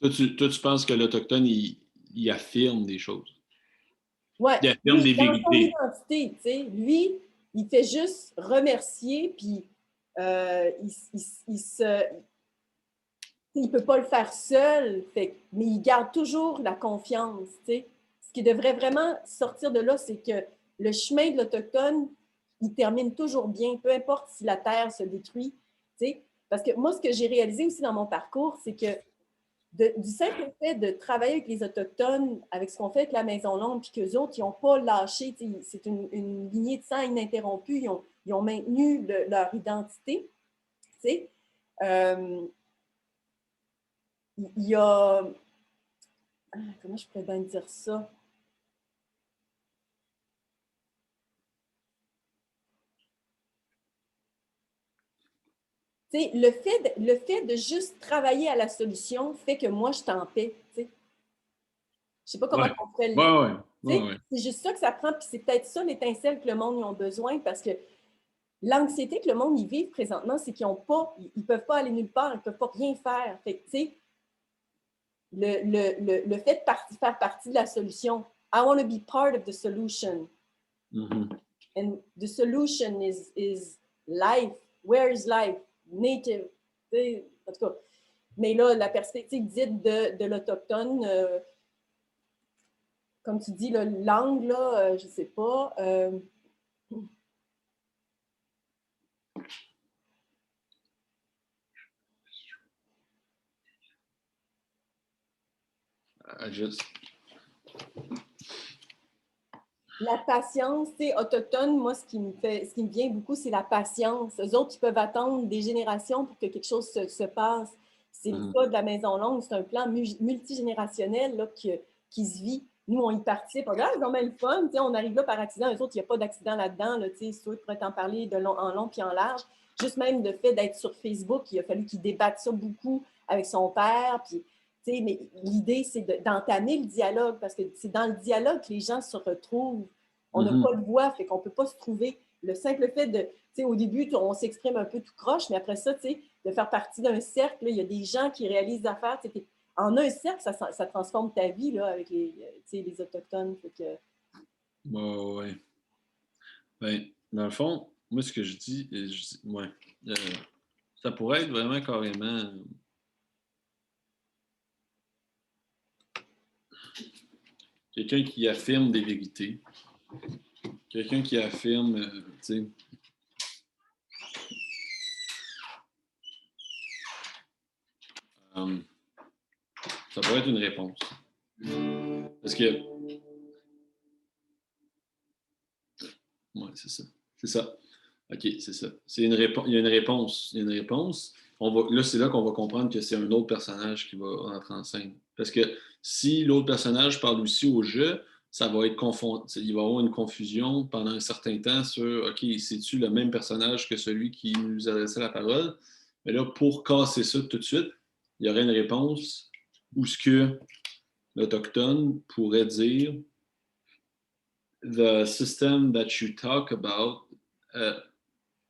Speaker 2: Toi, tu penses que l'Autochtone, il affirme des choses.
Speaker 1: Oui,
Speaker 2: Il affirme
Speaker 1: lui,
Speaker 2: des
Speaker 1: dans son
Speaker 2: vérités.
Speaker 1: identité, tu sais, lui, il fait juste remercier, puis il ne peut pas le faire seul, mais il garde toujours la confiance, tu sais. Ce qui devrait vraiment sortir de là, c'est que le chemin de l'Autochtone, il termine toujours bien, peu importe si la terre se détruit, tu sais. Parce que moi, ce que j'ai réalisé aussi dans mon parcours, c'est que du simple fait de travailler avec les Autochtones, avec ce qu'on fait avec la Maison Longue, puis qu'eux autres, ils n'ont pas lâché, c'est une lignée de sang ininterrompue, ils ont maintenu leur identité. Euh, il y a... comment je pourrais bien dire ça? Le fait de juste travailler à la solution fait que moi, je t'en paix. Je ne sais pas comment
Speaker 2: Ouais.
Speaker 1: on pourrait
Speaker 2: Ouais,
Speaker 1: le...
Speaker 2: ouais. Ouais, ouais.
Speaker 1: C'est juste ça que ça prend, puis c'est peut-être ça l'étincelle que le monde a besoin, parce que l'anxiété que le monde y vit présentement, c'est qu'ils ne peuvent pas aller nulle part, ils ne peuvent pas rien faire. Fait que, le fait de faire partie de la solution, I want to be part of the solution.
Speaker 2: Mm-hmm.
Speaker 1: And the solution is life. Where is life? Native. En tout cas. Mais là, la perspective dite de l'Autochtone, comme tu dis, l'angle, je ne sais pas.
Speaker 2: I just...
Speaker 1: La patience, tu sais, autochtone, moi, ce qui me vient beaucoup, c'est la patience. Eux autres, ils peuvent attendre des générations pour que quelque chose se passe. C'est le
Speaker 2: Mhm.
Speaker 1: cas de la Maison Longue, c'est un plan multigénérationnel là, qui se vit. Nous, on y participe, on dit, ah, c'est vraiment le fun, tu sais, on arrive là par accident, eux autres, il n'y a pas d'accident là-dedans, là, tu sais, ceux qui pourraient en parler en long puis en large. Juste même le fait d'être sur Facebook, il a fallu qu'ils débattent ça beaucoup avec son père, puis mais l'idée, c'est d'entamer le dialogue parce que c'est dans le dialogue que les gens se retrouvent. On n'a
Speaker 2: Mhm.
Speaker 1: pas de voix, fait qu'on ne peut pas se trouver. Le simple fait de, au début, on s'exprime un peu tout croche, mais après ça, de faire partie d'un cercle, là, il y a des gens qui réalisent des affaires. En un cercle, ça transforme ta vie là, avec les Autochtones. Fait que...
Speaker 2: Ouais. Ben, dans le fond, moi, ce que ouais, euh, ça pourrait être vraiment carrément quelqu'un qui affirme des vérités, quelqu'un qui affirme, tu sais, euh, ça pourrait être une réponse. Parce que, ouais, c'est ça. C'est ça. OK, c'est ça. C'est une réponse. Il y a une réponse. Il y a une réponse. Là, c'est là qu'on va comprendre que c'est un autre personnage qui va entrer en scène. Parce que si l'autre personnage parle aussi au jeu, ça va être il va y avoir une confusion pendant un certain temps sur OK, c'est-tu le même personnage que celui qui nous adressait la parole? Mais là, pour casser ça tout de suite, il y aurait une réponse où ce que l'Autochtone pourrait dire The system that you talk about uh,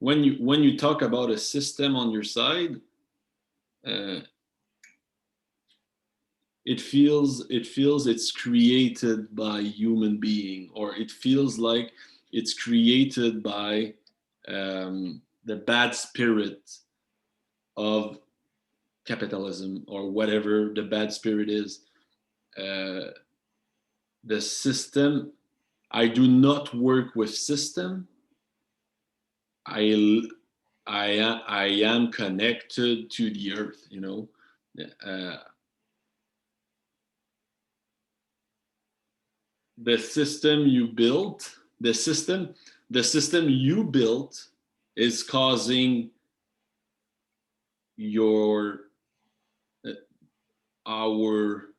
Speaker 2: when you talk about a system on your side, uh, it feels it's created by human being, or it feels like it's created by the bad spirit of capitalism or whatever the bad spirit is. Uh, the system. I do not work with system. I I am connected to the earth. Uh, the system you built, the system you built is causing your uh, our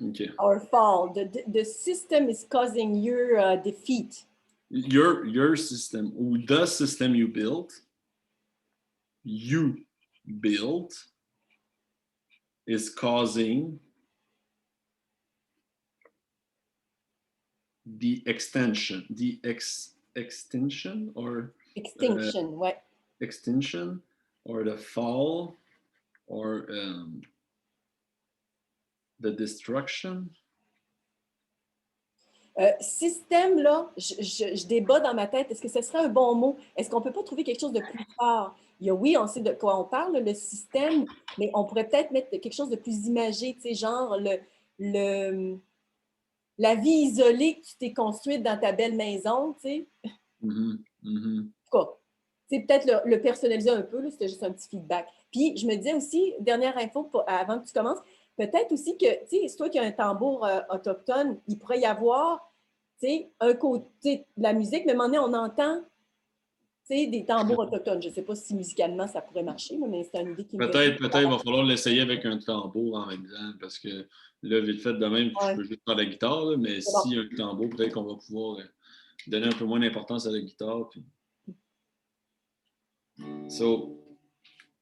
Speaker 2: okay
Speaker 1: Our fall. The system is causing your defeat.
Speaker 2: your system, the system you built is causing the extension or
Speaker 1: Extinction, ouais.
Speaker 2: extinction or the fall or the destruction.
Speaker 1: Système, là, je débat dans ma tête. Est-ce que ce serait un bon mot? Est-ce qu'on ne peut pas trouver quelque chose de plus fort? Oui, on sait de quoi on parle, le système, mais on pourrait peut-être mettre quelque chose de plus imagé, tu sais, genre la vie isolée que tu t'es construite dans ta belle maison, tu sais.
Speaker 2: Mm-hmm. Mm-hmm.
Speaker 1: En tout cas, c'est peut-être le personnaliser un peu, c'était juste un petit feedback. Puis, je me disais aussi, dernière info avant que tu commences, peut-être aussi que, tu sais, c'est toi qui as un tambour autochtone, il pourrait y avoir, tu sais, un côté de la musique, mais à un moment donné, on entend, tu sais, des tambours autochtones. Je ne sais pas si musicalement ça pourrait marcher, mais c'est une idée qui me vient.
Speaker 2: Peut-être, il va falloir l'essayer avec un tambour en même temps, parce que là, vite fait de même, je
Speaker 1: Ouais,
Speaker 2: peux juste faire la guitare, là, mais
Speaker 1: c'est bon.
Speaker 2: s'il y a un tambour, peut-être qu'on va pouvoir donner un peu moins d'importance à la guitare. Puis... So,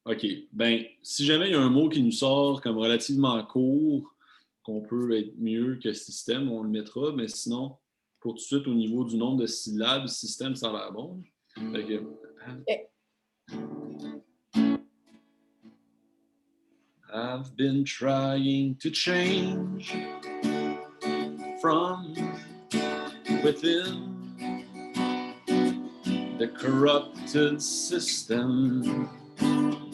Speaker 2: OK. Ben, si jamais il y a un mot qui nous sort comme relativement court, qu'on peut être mieux que système, on le mettra, mais sinon, pour tout de suite, au niveau du nombre de syllabes, système, ça a l'air bon. Fait que,
Speaker 1: Eh,
Speaker 2: I've been trying to change from within the corrupted system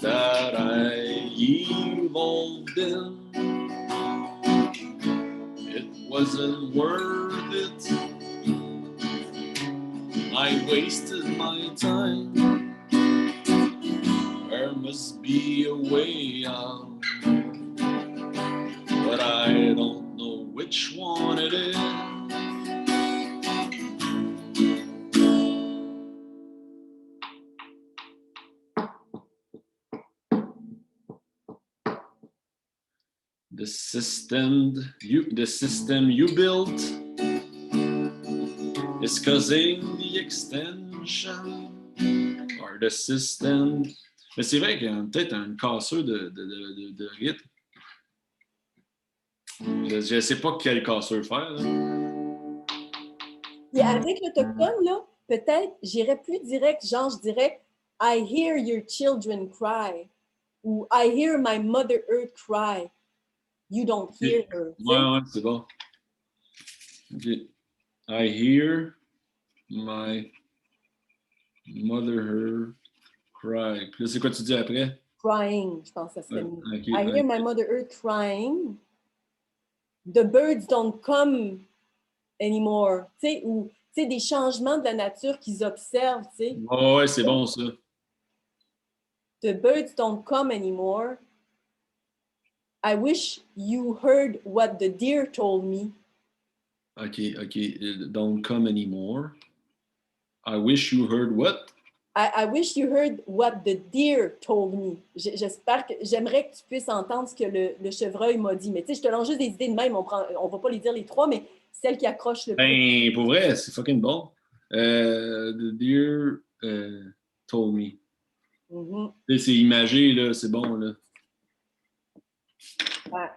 Speaker 2: that I evolved in. It wasn't worth it. I wasted my time. There must be a way out, but I don't know which one it is. the system you built is causing the extension or the system. Mais c'est vrai qu'il y a peut-être un casseur de rythme. Je ne sais pas quel casseur faire. Là.
Speaker 1: Et avec l'autochtone, là, peut-être, j'irais plus direct, genre, je dirais I hear your children cry ou I hear my mother earth cry. You don't hear her.
Speaker 2: Ouais, c'est bon. Okay. I hear my mother earth cry. Puis là, c'est quoi tu dis après?
Speaker 1: Crying, je pense que ça serait mieux.
Speaker 2: Okay,
Speaker 1: I hear my mother earth crying. The birds don't come anymore. Tu sais, ou des changements de la nature qu'ils observent. Tu sais.
Speaker 2: Oh, ouais, c'est bon ça.
Speaker 1: The birds don't come anymore. I wish you heard what the deer told me.
Speaker 2: OK. Don't come anymore. I wish you heard what?
Speaker 1: I wish you heard what the deer told me. J'aimerais que tu puisses entendre ce que le chevreuil m'a dit. Mais tu sais, je te lance juste des idées de même. On va pas les dire les trois, mais celle qui accroche le plus.
Speaker 2: Ben, pour vrai, c'est fucking bon. The deer told me. Mm-hmm. C'est imagé, là, c'est bon, là.
Speaker 1: Ouais.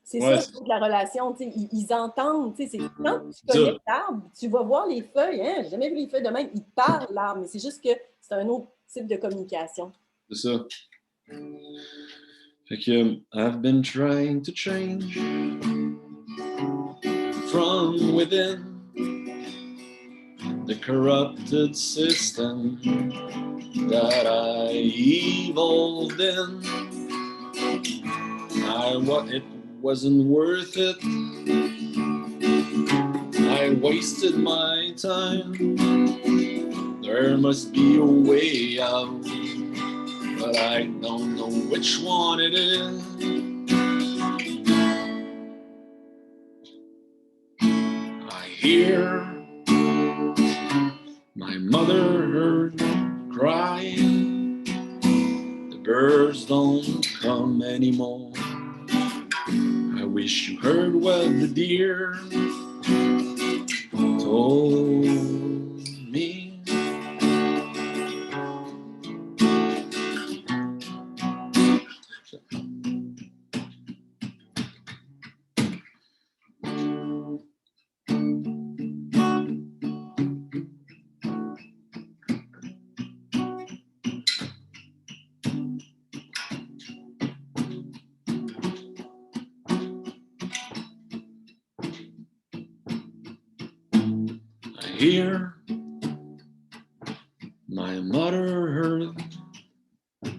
Speaker 1: C'est ça, toute la relation, ils entendent, c'est quand tu connais l'arbre, tu vas voir les feuilles, hein, j'ai jamais vu les feuilles de même, ils parlent l'arbre, mais c'est juste que c'est un autre type de communication.
Speaker 2: C'est ça. Fait que, I've been trying to change from within the corrupted system that I evolved in. It wasn't worth it. I wasted my time. There must be a way out, but I don't know which one it is. I hear my mother crying. The birds don't come anymore. I wish you heard what the deer told me. Hear my mother earth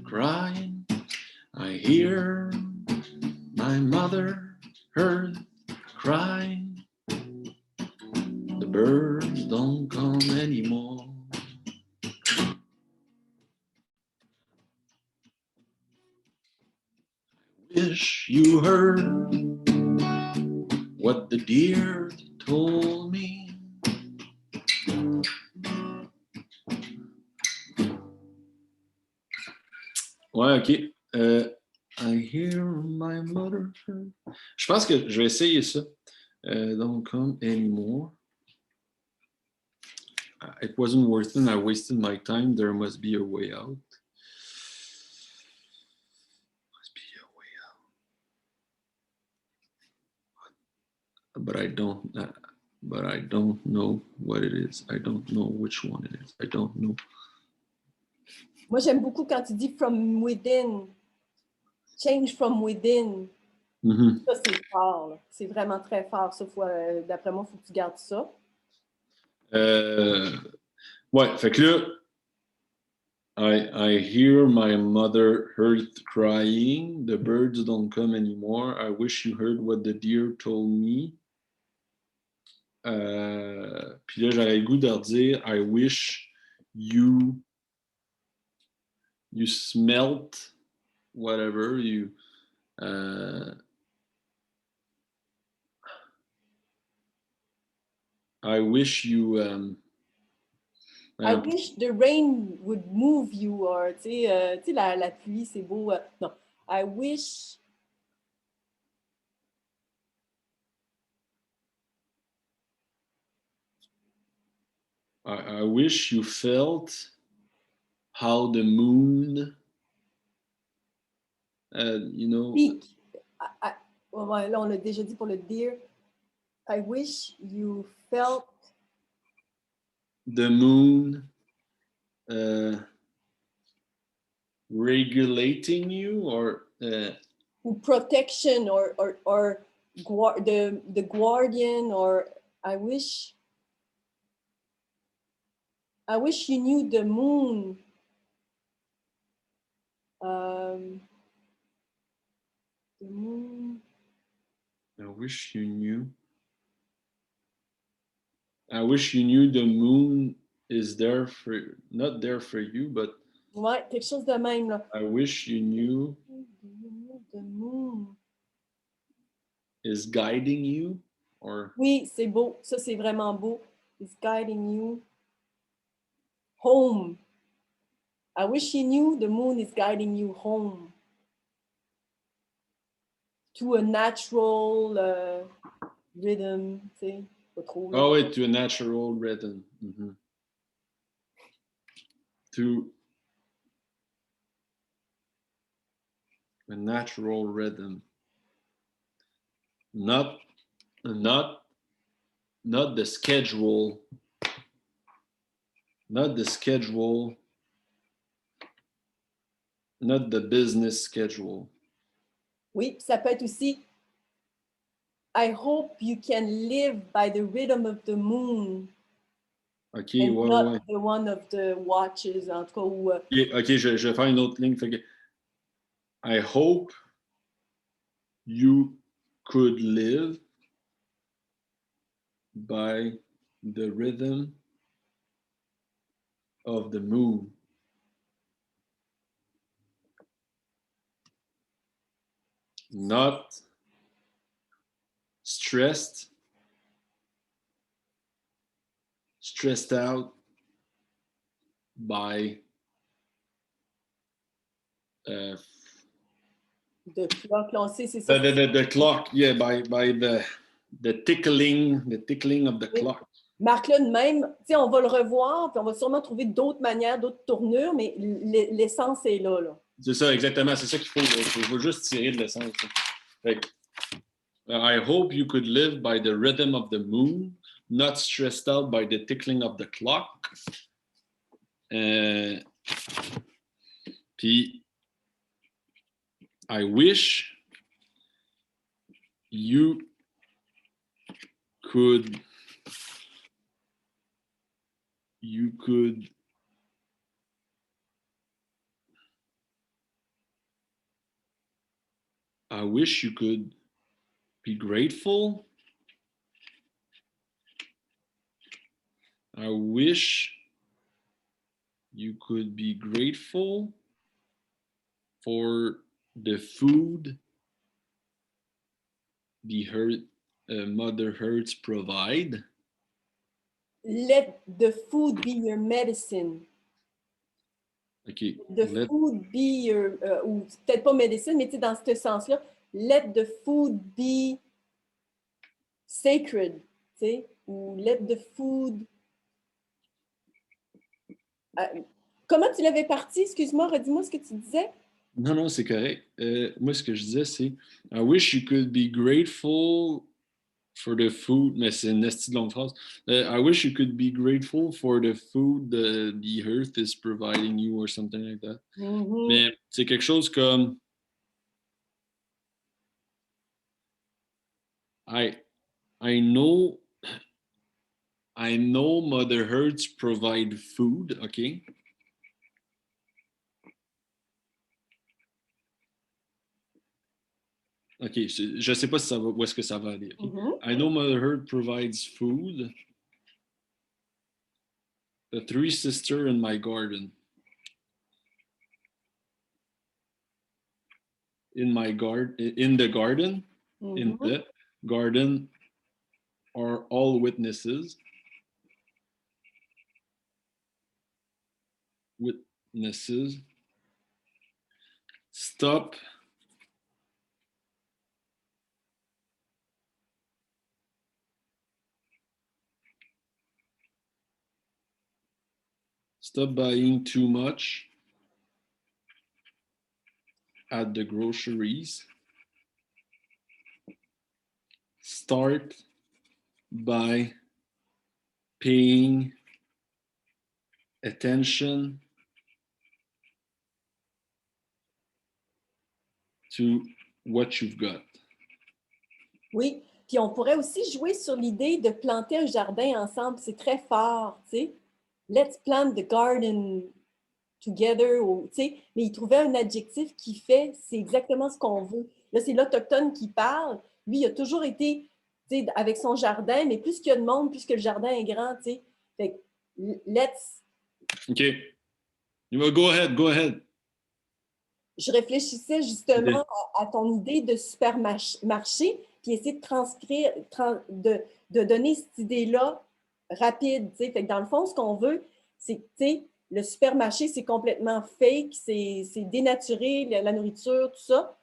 Speaker 2: crying. I hear my mother earth crying. The birds don't come anymore. I wish you heard what the deer told me. Ouais, OK. I hear my mother. Je pense que je vais essayer ça. Don't come anymore. It wasn't worth it. I wasted my time. There must be a way out. Must be a way out. But I don't know what it is. I don't know which one it is. I don't know.
Speaker 1: Moi, j'aime beaucoup quand tu dis from within. Change from within.
Speaker 2: Mm-hmm.
Speaker 1: Ça, c'est fort. C'est vraiment très fort. Ça, d'après moi, il faut que tu gardes ça.
Speaker 2: Ouais, fait que là, I hear my mother earth crying. The birds don't come anymore. I wish you heard what the deer told me. Puis là, j'aurais le goût de redire I wish you smelt whatever you I wish you
Speaker 1: I wish the rain would move you or tu sais la pluie c'est beau non I wish
Speaker 2: I wish you felt how the moon, you know,
Speaker 1: Peak. Ouais, là, on l'a déjà dit pour le deer. I wish you felt.
Speaker 2: the moon regulating you, or
Speaker 1: Protection or the guardian, or I wish you knew the moon. The moon.
Speaker 2: I wish you knew. I wish you knew the moon is there for, not there for you, but
Speaker 1: Ouais, quelque chose de même, là.
Speaker 2: I wish you knew
Speaker 1: The moon.
Speaker 2: is guiding you, or
Speaker 1: Oui, c'est beau. Ça, c'est vraiment beau. It's guiding you home. I wish you knew the moon is guiding you home to a natural rhythm, tu sais, pas trop, là.
Speaker 2: oh wait, to a natural rhythm. To a natural rhythm. Not the schedule. Not the schedule. Not the business schedule.
Speaker 1: Oui, ça peut être aussi I hope you can live by the rhythm of the moon.
Speaker 2: OK,
Speaker 1: And
Speaker 2: ouais,
Speaker 1: not
Speaker 2: ouais.
Speaker 1: the one of the watches, en tout cas. Où,
Speaker 2: OK, je vais faire une autre ligne. Fait que, I hope you could live by the rhythm of the moon. Not stressed out by
Speaker 1: de clock, là, on sait, c'est ça.
Speaker 2: the clock, yeah, by the tickling of the clock.
Speaker 1: Marc-le de même, tu sais, on va le revoir, puis on va sûrement trouver d'autres manières, d'autres tournures, mais l'essence est là, là.
Speaker 2: C'est ça, exactement. C'est ça qu'il faut. Il faut juste tirer de l'essence. I hope you could live by the rhythm of the moon, not stressed out by the tickling of the clock. Puis, I wish you could I wish you could be grateful. I wish you could be grateful for the food Mother Earth provide.
Speaker 1: Let the food be your medicine.
Speaker 2: Okay.
Speaker 1: The food be your, ou peut-être pas médecine, mais tu sais, dans ce sens-là, let the food be sacred, tu sais, ou let the food... comment tu l'avais parti? Excuse-moi, redis-moi ce que tu disais.
Speaker 2: Non, c'est correct. Moi, ce que je disais, c'est I wish you could be grateful for the food, mais c'est une esti de longue phrase. I wish you could be grateful for the food the earth is providing you, or something like that.
Speaker 1: Mm-hmm.
Speaker 2: Mais c'est quelque chose comme I know Mother Earth provide food, OK? OK, je sais pas si ça va, où est-ce que ça va aller. Okay?
Speaker 1: Mm-hmm.
Speaker 2: I know Mother Earth provides food. The three sisters in my garden. In the garden,
Speaker 1: Mm-hmm.
Speaker 2: in the garden are all witnesses. Stop Stop buying too much at the groceries. Start by paying attention to what you've got.
Speaker 1: Oui, puis on pourrait aussi jouer sur l'idée de planter un jardin ensemble. C'est très fort, tu sais. Let's plant the garden together, tu sais. Mais il trouvait un adjectif qui fait, c'est exactement ce qu'on veut. Là, c'est l'Autochtone qui parle. Lui, il a toujours été, tu sais, avec son jardin, mais plus qu'il y a de monde, plus que le jardin est grand, tu sais. Fait que, let's...
Speaker 2: OK. Go ahead.
Speaker 1: Je réfléchissais justement à ton idée de supermarché, puis essayer de transcrire, de donner cette idée-là rapide. T'sais. Fait que dans le fond, ce qu'on veut, c'est que le supermarché, c'est complètement fake, c'est dénaturé, la nourriture, tout ça.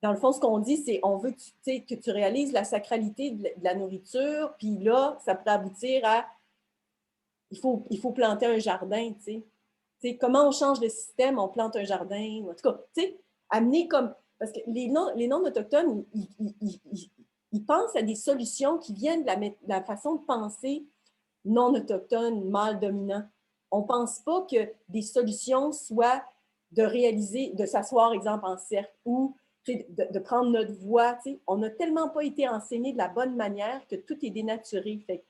Speaker 1: Dans le fond, ce qu'on dit, c'est on veut que tu réalises la sacralité de la nourriture, puis là, ça peut aboutir à il faut planter un jardin, tu sais. T'sais, comment on change le système, on plante un jardin, en tout cas, amener comme... Parce que les non-autochtones, ils pensent à des solutions qui viennent de la façon de penser non-autochtone, mâle dominant. On ne pense pas que des solutions soient de réaliser, de s'asseoir, exemple, en cercle ou de prendre notre voix. T'sais. On n'a tellement pas été enseigné de la bonne manière que tout est dénaturé. Fait que,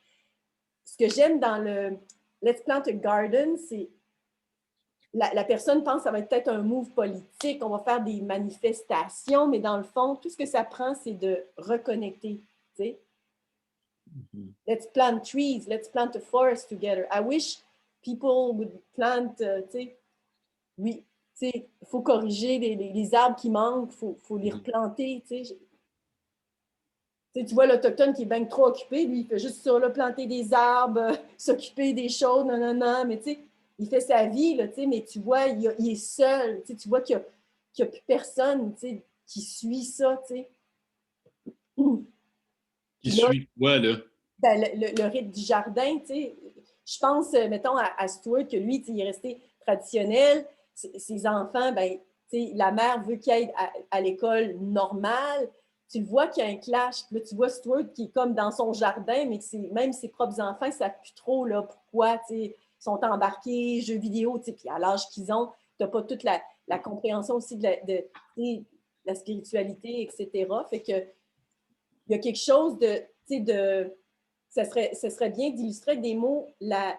Speaker 1: ce que j'aime dans le Let's Plant a Garden, c'est la personne pense que ça va être peut-être un move politique, on va faire des manifestations, mais dans le fond, tout ce que ça prend, c'est de reconnecter. T'sais. Mm-hmm. Let's plant trees, let's plant a forest together. I wish people would plant, oui, il faut corriger les arbres qui manquent, il faut les replanter. Tu vois l'Autochtone qui est bien trop occupé, lui, il fait juste ça, là, planter des arbres, s'occuper des choses, non, mais tu sais, il fait sa vie, là, mais tu vois, il est seul. Tu vois qu'il n'y a plus personne qui suit ça.
Speaker 2: Qui suit quoi, là?
Speaker 1: Ben, le rythme du jardin, je pense, mettons, à Stuart, que lui, il est resté traditionnel. Ses enfants, ben, la mère veut qu'il aille à l'école normale. Tu le vois qu'il y a un clash. Là, tu vois Stuart qui est comme dans son jardin, mais que même ses propres enfants ne savent plus trop là, pourquoi ils sont embarqués, jeux vidéo, puis à l'âge qu'ils ont, tu n'as pas toute la compréhension aussi de la spiritualité, etc. Fait que il y a quelque chose de ça serait bien d'illustrer avec des mots la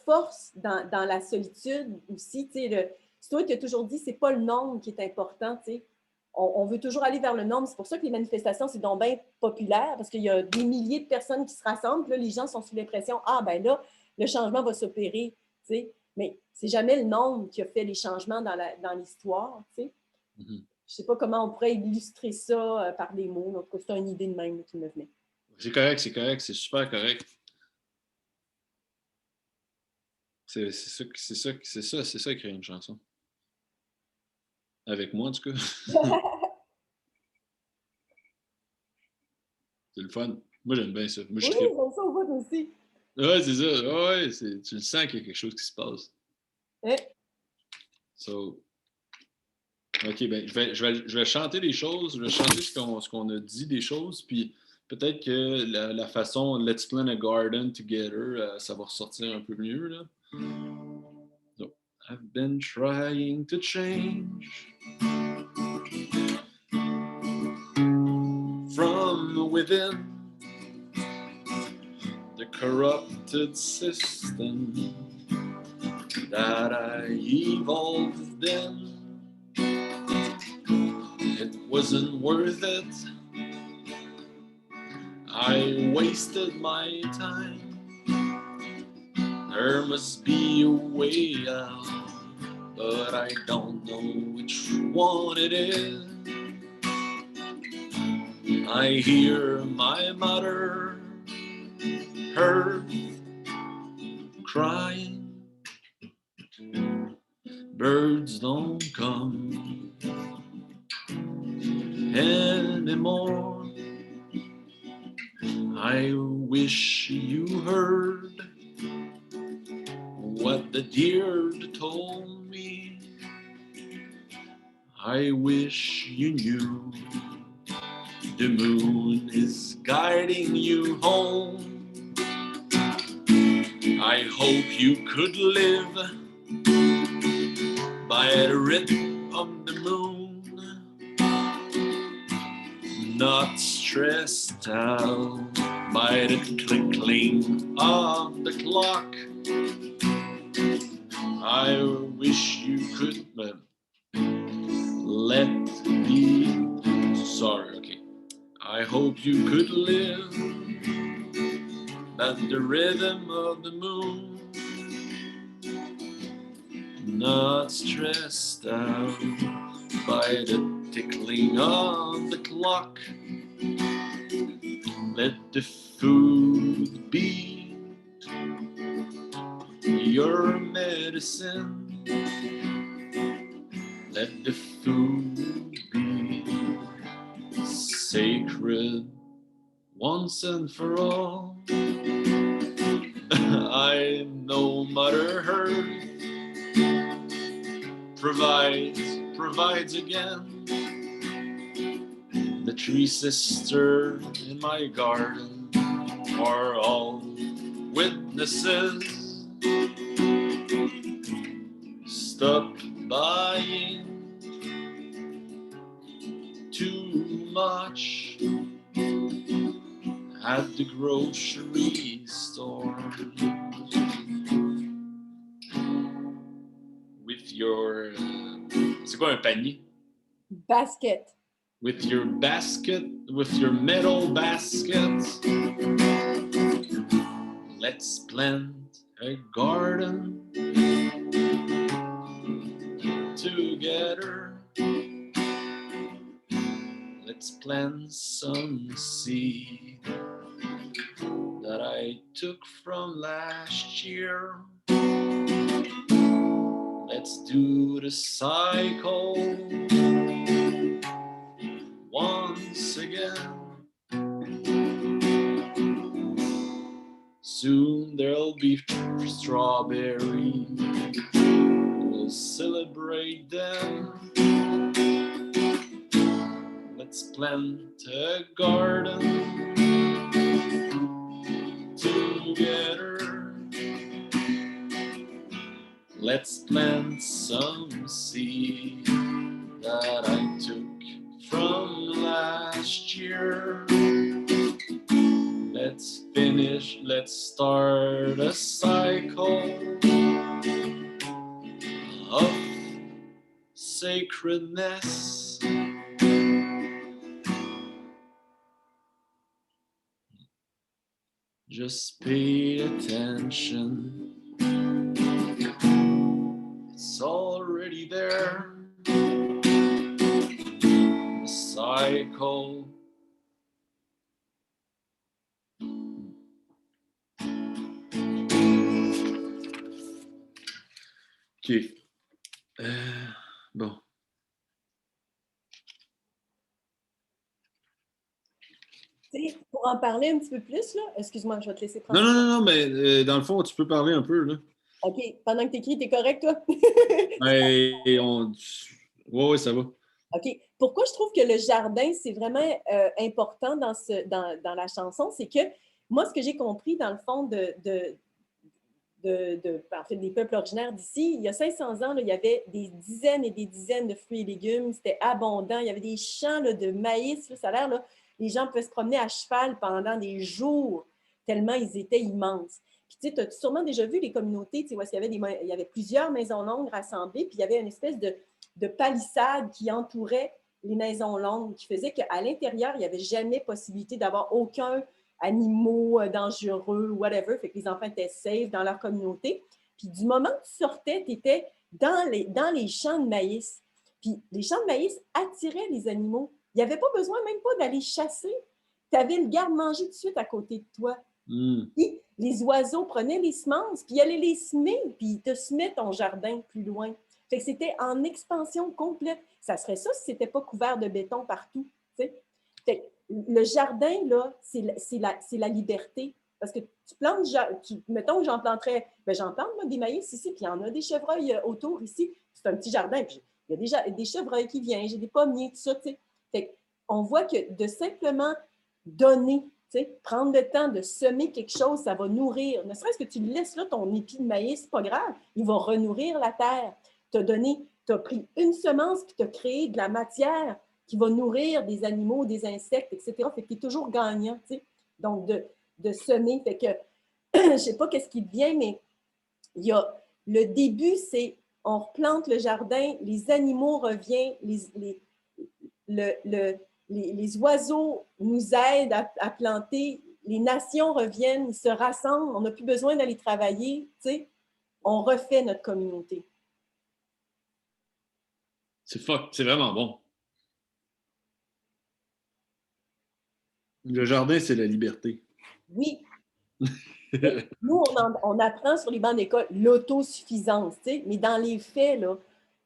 Speaker 1: force dans la solitude aussi. C'est toi qui as toujours dit, c'est pas le nombre qui est important. On veut toujours aller vers le nombre. C'est pour ça que les manifestations, c'est donc bien populaire, parce qu'il y a des milliers de personnes qui se rassemblent. Là, les gens sont sous l'impression, ben là, le changement va s'opérer. Mais c'est jamais le nombre qui a fait les changements dans l'histoire. Mm-hmm. Je ne sais pas comment on pourrait illustrer ça par des mots. En tout cas, c'est une idée de même qui me venait.
Speaker 2: C'est correct, c'est super correct. C'est ça écrire une chanson. Avec moi, en tout cas. C'est le fun. Moi, j'aime bien ça. Moi,
Speaker 1: oui, j'aime ça au bout aussi.
Speaker 2: Ouais, c'est ça. Ouais, tu le sens qu'il y a quelque chose qui se passe.
Speaker 1: Ouais.
Speaker 2: So, OK, ben, je vais chanter des choses. Je vais chanter ce qu'on a dit des choses, puis peut-être que la façon Let's Plant a Garden Together, ça va ressortir un peu mieux, là. So, I've been trying to change from within the corrupted system that I evolved in. It wasn't worth it. I wasted my time. There must be a way out, but I don't know which one it is. I hear my mother, her crying. Birds don't come anymore. I wish you heard But the deer told me, I wish you knew the moon is guiding you home. I hope you could live by the rhythm of the moon, not stressed out by the twinkling of the clock. I wish you could let me. Sorry, okay. I hope you could live at the rhythm of the moon, not stressed out by the tickling of the clock. Let the food be your medicine. Let the food be sacred once and for all. I know Mother Earth provides again. The three sisters in my garden are all witnesses. Stop buying too much at the grocery store with your c'est quoi un panier?
Speaker 1: Basket.
Speaker 2: With your basket, with your metal basket. Let's plant a garden together. Let's plant some seed that I took from last year. Let's do the cycle once again. Soon there'll be strawberries. We'll celebrate them. Let's plant a garden together. Let's plant some seed that I took from last year. Let's start a cycle of sacredness. Just pay attention. It's already there. The cycle. OK. Bon.
Speaker 1: Pour en parler un petit peu plus, là, excuse-moi, je vais te laisser prendre.
Speaker 2: Non, mais dans le fond, tu peux parler un peu, là.
Speaker 1: OK. Pendant que tu écris, tu es correct, toi?
Speaker 2: Oui, ça va.
Speaker 1: OK. Pourquoi je trouve que le jardin, c'est vraiment important dans la chanson, c'est que moi, ce que j'ai compris, dans le fond, en fait, des peuples originaires d'ici, il y a 500 ans, là, il y avait des dizaines et des dizaines de fruits et légumes. C'était abondant. Il y avait des champs là, de maïs. Là, ça a l'air, là, les gens pouvaient se promener à cheval pendant des jours, tellement ils étaient immenses. Puis, tu sais, tu as sûrement déjà vu les communautés, tu sais, où il y avait plusieurs maisons longues rassemblées, puis il y avait une espèce de palissade qui entourait les maisons longues, qui faisait qu'à l'intérieur, il n'y avait jamais possibilité d'avoir aucun animaux dangereux, whatever. Fait que les enfants étaient safe dans leur communauté. Puis du moment que tu sortais, tu étais dans les champs de maïs. Puis les champs de maïs attiraient les animaux. Il n'y avait pas besoin même pas d'aller chasser. Tu avais le garde-manger tout de suite à côté de toi. Puis les oiseaux prenaient les semences, puis ils allaient les semer, puis ils te semaient ton jardin plus loin. Fait que c'était en expansion complète. Ça serait ça si ce n'était pas couvert de béton partout. T'sais? Fait que le jardin, là, c'est la liberté. Parce que tu plantes, mettons que j'en planterais, ben j'en plante moi, des maïs ici, puis il y en a des chevreuils autour ici. C'est un petit jardin, puis il y a déjà des chevreuils qui viennent, j'ai des pommiers, tout ça, tu sais. Fait on voit que de simplement donner, prendre le temps de semer quelque chose, ça va nourrir. Ne serait-ce que tu le laisses là, ton épi de maïs, c'est pas grave, il va renourrir la terre. Tu as pris une semence puis tu as créé de la matière qui va nourrir des animaux, des insectes, etc. Fait que tu es toujours gagnant, tu sais. Donc, de semer. Fait que, je ne sais pas qu'est-ce qui vient, mais il y a, le début, c'est on replante le jardin, les animaux reviennent, les oiseaux nous aident à planter, les nations reviennent, ils se rassemblent, on n'a plus besoin d'aller travailler, tu sais, on refait notre communauté.
Speaker 2: C'est vraiment bon. Le jardin, c'est la liberté.
Speaker 1: Oui. Nous, on apprend sur les bancs d'école l'autosuffisance, tu sais, mais dans les faits, là,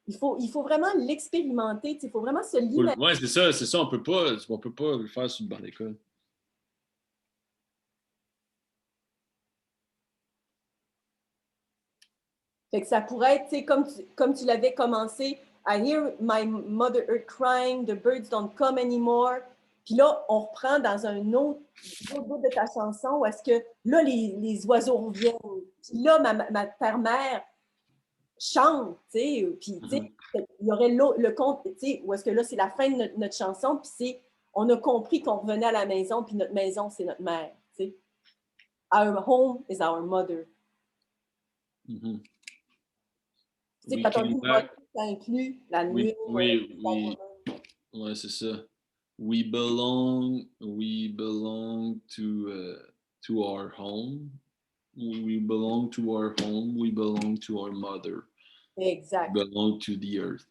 Speaker 1: il faut vraiment l'expérimenter, il faut vraiment se l'imaginer.
Speaker 2: Oui, c'est ça, on peut pas le faire sur le banc d'école.
Speaker 1: Fait que ça pourrait être, tu sais, comme tu l'avais commencé, I hear my mother earth crying, the birds don't come anymore. Puis là, on reprend dans un autre bout de ta chanson où est-ce que là, les oiseaux reviennent. Puis là, ma terre-mère chante, tu sais. Puis, tu sais, il y aurait le conte, tu sais, où est-ce que là, c'est la fin de notre chanson, puis c'est, on a compris qu'on revenait à la maison, puis notre maison, c'est notre mère, tu sais. Our home is our mother.
Speaker 2: Mm-hmm.
Speaker 1: Tu sais, quand on dit mother, ça inclut la nuit.
Speaker 2: Oui. Ouais, c'est ça. We belong to our home. We belong to our home. We belong to our mother.
Speaker 1: Exact.
Speaker 2: We belong to the earth.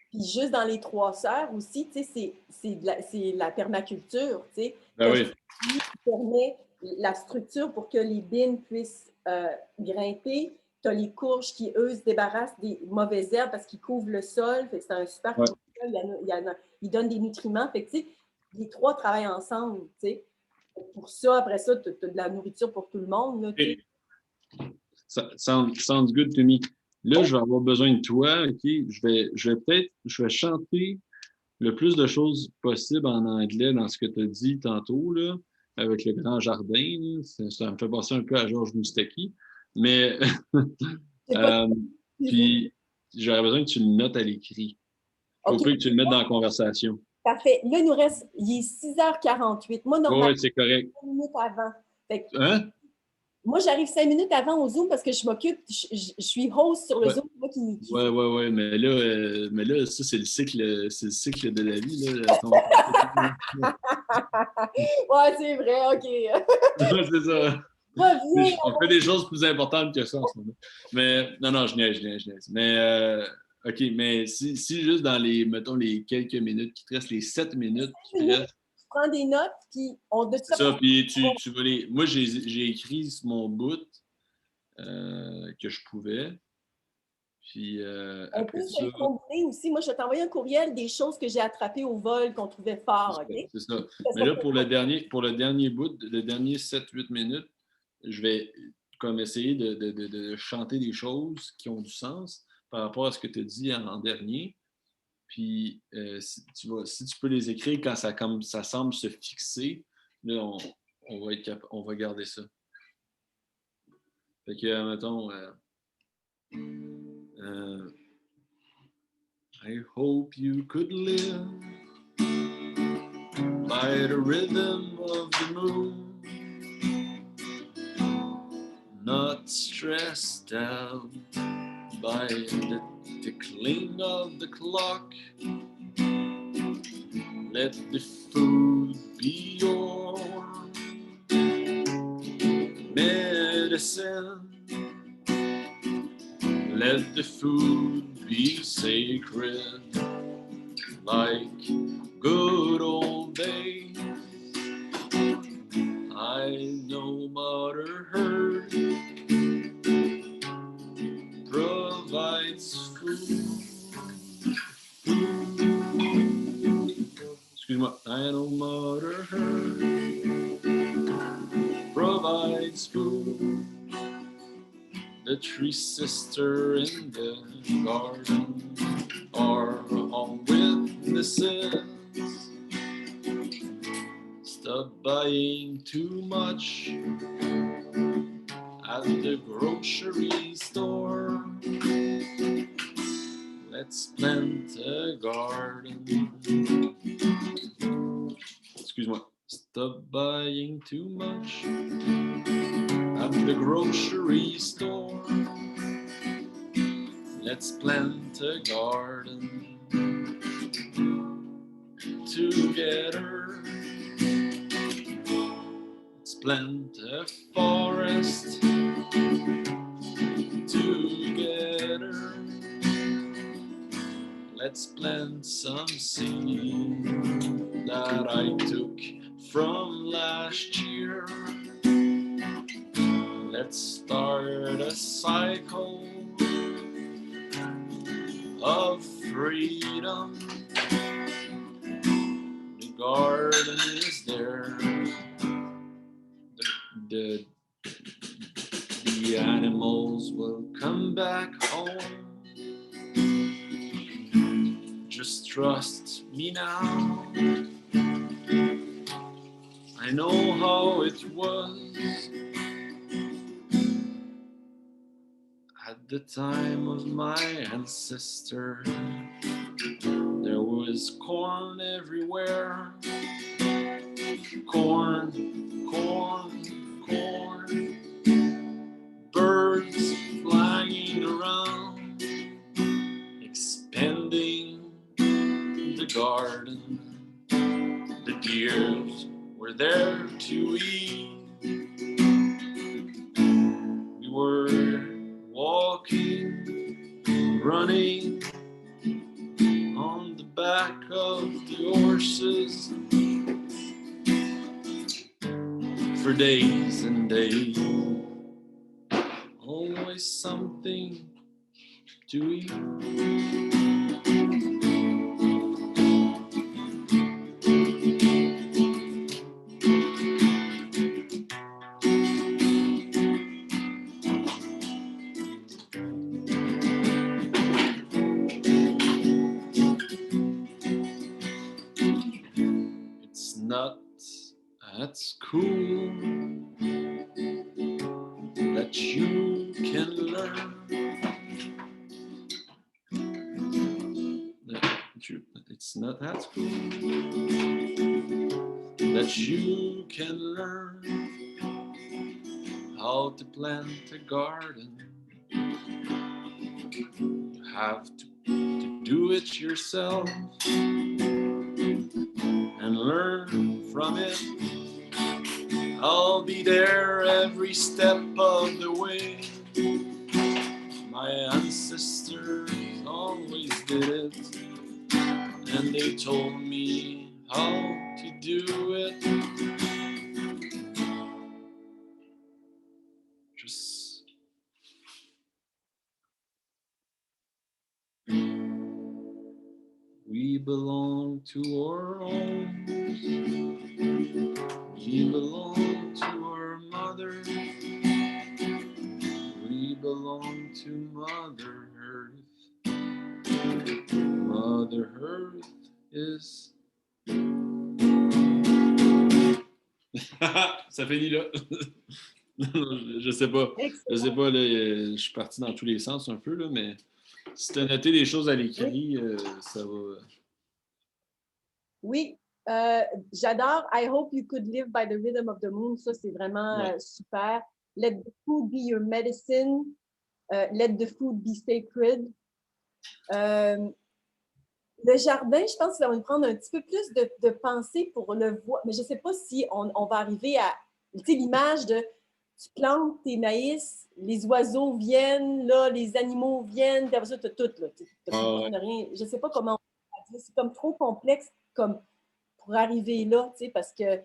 Speaker 1: Puis juste dans les Trois Sœurs aussi, tu sais, c'est la permaculture, tu sais,
Speaker 2: qui
Speaker 1: permet la structure pour que les bines puissent grimper. Tu as les courges qui, eux, se débarrassent des mauvaises herbes parce qu'ils couvrent le sol. Fait que c'est un super sol. Ils donnent des nutriments. Fait que, tu sais, les trois travaillent ensemble, tu sais. Pour ça, après ça, tu as de la nourriture pour tout le monde. Là,
Speaker 2: sounds good to me. Là, je vais avoir besoin de toi, OK? Je vais chanter le plus de choses possible en anglais dans ce que tu as dit tantôt, là, avec le grand jardin. Ça me fait penser un peu à Georges Moustaki. Mais, puis, j'aurais besoin que tu le notes à l'écrit. Il faut que tu le mettes dans la conversation.
Speaker 1: Parfait. Là, il nous reste, il est 6h48. Moi, normalement,
Speaker 2: c'est correct.
Speaker 1: 5 minutes avant.
Speaker 2: Hein?
Speaker 1: Moi, j'arrive 5 minutes avant au Zoom parce que je m'occupe, je suis host sur le Zoom.
Speaker 2: Oui. Mais là, ça, c'est le cycle de la vie. Là.
Speaker 1: Ouais, c'est vrai, OK.
Speaker 2: C'est ça.
Speaker 1: Reviens.
Speaker 2: On fait des choses plus importantes que ça en ce moment. Mais non, je niaise. Mais OK, mais si juste dans mettons, les quelques minutes qui te restent, les 7 minutes qui te restent.
Speaker 1: Tu prends des notes, puis on de
Speaker 2: ça, puis tu vas les. Moi, j'ai écrit sur mon bout que je pouvais. Puis
Speaker 1: on peut se le combiner aussi. Moi, je vais t'envoyer un courriel des choses que j'ai attrapées au vol qu'on trouvait fort.
Speaker 2: C'est ça. Mais là, pour le dernier bout, le dernier 7-8 minutes, je vais comme essayer de chanter des choses qui ont du sens par rapport à ce que tu as dit en dernier. Puis, si tu peux les écrire quand ça semble se fixer, là, on va garder ça. Fait que, mettons, I hope you could live by the rhythm of the moon, not stressed out by the tickling of the clock. Let the food be your medicine. Let the food be sacred, like good old days. provides food. The three sisters in the garden are all witnesses. Stop buying too much at the grocery store. Let's plant a garden. Excuse-moi. Stop buying too much at the grocery store. Let's plant a garden together. Let's plant a forest together. Let's plant some seed that I took from last year. Let's start a cycle of freedom. The garden is there. The animals will come back home. Just trust me now. I know how it was at the time of my ancestor. There was corn everywhere. Corn, corn, corn. Birds flying around, expanding the garden. The deers were there to eat. We were walking, running on the back of the horses for days and days. Always something to eat. It's not at school that you can learn. It's not at school that you can learn how to plant a garden. You have to do it yourself and learn from it. I'll be there every step of the way. My ancestors always did it, and they told me how to do it. Just we belong to our homes. We belong to our mother. We belong to Mother Earth. Mother Earth is... Ça finit là. Je sais pas. Je sais pas, là, je suis parti dans tous les sens un peu, là, mais si tu as noté des choses à l'écrit, ça va.
Speaker 1: Oui, j'adore. I hope you could live by the rhythm of the moon. Ça, c'est vraiment super. Let the food be your medicine. Let the food be sacred. Le jardin, je pense que ça va nous prendre un petit peu plus de pensée pour le voir. Mais je ne sais pas si on va arriver à, tu sais, l'image de tu plantes tes maïs, les oiseaux viennent, là, les animaux viennent, puis après ça, tu as tout. Là, rien. Je ne sais pas comment on va dire. C'est comme trop complexe comme pour arriver là, tu sais, parce que...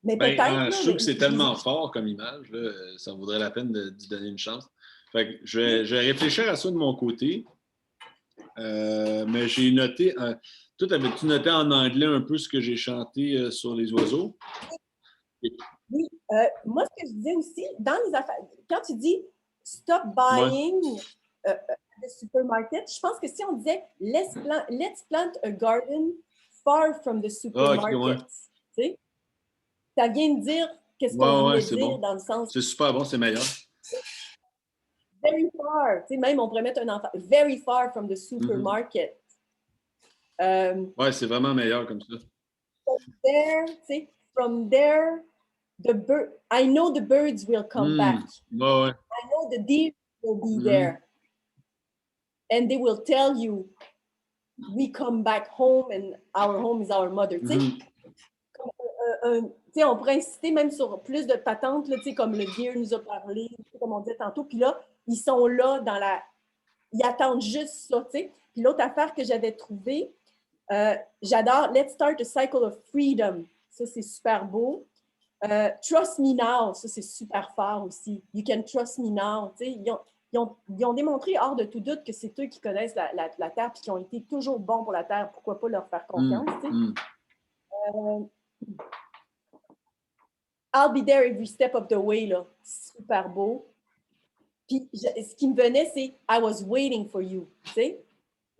Speaker 1: Mais peut-être...
Speaker 2: je trouve que c'est tellement fort comme image, là, ça vaudrait la peine d'y donner une chance. Fait que je vais réfléchir à ça de mon côté. Mais j'ai noté... toi, avais-tu noté en anglais un peu ce que j'ai chanté sur les oiseaux?
Speaker 1: Oui. Moi, ce que je disais aussi, dans les affaires, quand tu dis stop
Speaker 2: Ouais.
Speaker 1: buying the supermarket, je pense que si on disait let's plant a garden far from the
Speaker 2: Ah, ok, ouais.
Speaker 1: supermarket, tu sais, ça vient de dire qu'est-ce qu'on
Speaker 2: Ouais, ouais,
Speaker 1: voulait
Speaker 2: c'est
Speaker 1: dire
Speaker 2: bon.
Speaker 1: dans le sens
Speaker 2: C'est super bon, c'est meilleur.
Speaker 1: very far, tu sais, même on pourrait mettre un enfant very far from the
Speaker 2: Mhm.
Speaker 1: supermarket. Um,
Speaker 2: Ouais, c'est vraiment meilleur comme ça.
Speaker 1: there, tu sais, from there, I know the birds will come back.
Speaker 2: Ouais, ouais.
Speaker 1: I know the deer will be
Speaker 2: Mhm.
Speaker 1: there. And they will tell you, we come back home and our home is our mother. Tu sais,
Speaker 2: Mhm.
Speaker 1: on pourrait insister même sur plus de patentes, là, comme le deer nous a parlé, comme on disait tantôt. Puis là, ils sont là dans la. Ils attendent juste ça. Tu sais. Puis l'autre affaire que j'avais trouvée, j'adore Let's start a cycle of freedom. Ça, c'est super beau. Trust me now, ça c'est super fort aussi. You can trust me now. Ils ont démontré hors de tout doute que c'est eux qui connaissent la Terre et qui ont été toujours bons pour la Terre. Pourquoi pas leur faire
Speaker 2: Mhm.
Speaker 1: confiance?
Speaker 2: Mhm.
Speaker 1: Euh, I'll be there every step of the way, là. Super beau. Puis ce qui me venait, c'est I was waiting for you. T'sais?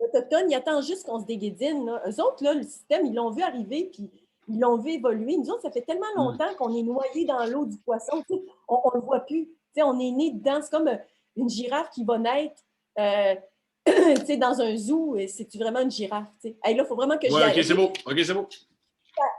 Speaker 1: L'Autochtone, il attend juste qu'on se déguédine. Là. Eux autres, là, le système, ils l'ont vu arriver, puis ils l'ont vu évoluer. Nous autres, ça fait tellement
Speaker 2: Mhm.
Speaker 1: longtemps qu'on est noyé dans l'eau du poisson. On ne le voit plus. T'sais, on est né dedans. C'est comme une girafe qui va naître dans un zoo. C'est-tu vraiment une girafe? Hey, là, il faut vraiment que j'y
Speaker 2: Ouais,
Speaker 1: aille.
Speaker 2: ok, c'est
Speaker 1: Okay?
Speaker 2: beau. Ok, c'est beau.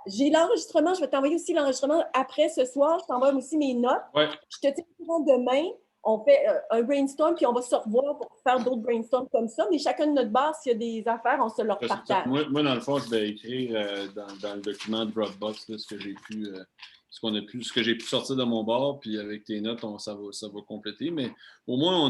Speaker 1: J'ai l'enregistrement. Je vais t'envoyer aussi l'enregistrement après ce soir. Je t'envoie aussi mes notes.
Speaker 2: Ouais.
Speaker 1: Je te tiens au courant demain. On fait un brainstorm, puis on va se revoir pour faire d'autres brainstorms comme ça. Mais chacun de notre base, s'il y a des affaires, on se leur partage.
Speaker 2: Moi, dans le fond, je vais écrire dans le document Dropbox là, ce que j'ai pu, ce que j'ai pu sortir de mon bord, puis avec tes notes, ça va compléter. Mais au moins,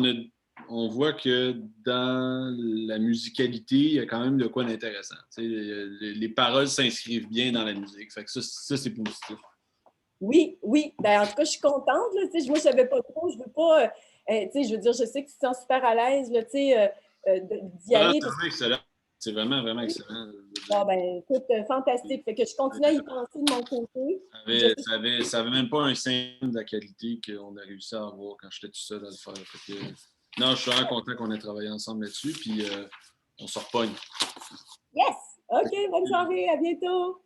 Speaker 2: on voit que dans la musicalité, il y a quand même de quoi d'intéressant. Les paroles s'inscrivent bien dans la musique. Fait que ça c'est positif.
Speaker 1: Oui, oui. Ben, en tout cas, je suis contente. Là, moi, je ne savais pas trop. Je veux pas. Je veux dire, je sais que tu te sens super à l'aise là, d'y
Speaker 2: Ah,
Speaker 1: aller.
Speaker 2: c'est
Speaker 1: Parce que,
Speaker 2: vraiment excellent. C'est vraiment, vraiment excellent.
Speaker 1: bon, ben, écoute, fantastique. Fait que je continue à y penser de mon côté. Puis je sais
Speaker 2: Ça avait même pas un signe de la qualité qu'on a réussi à avoir quand j'étais tout seul à le faire. Fait que, non, je suis vraiment content qu'on ait travaillé ensemble là-dessus, puis on se repogne.
Speaker 1: Yes! OK, bonne soirée. À bientôt.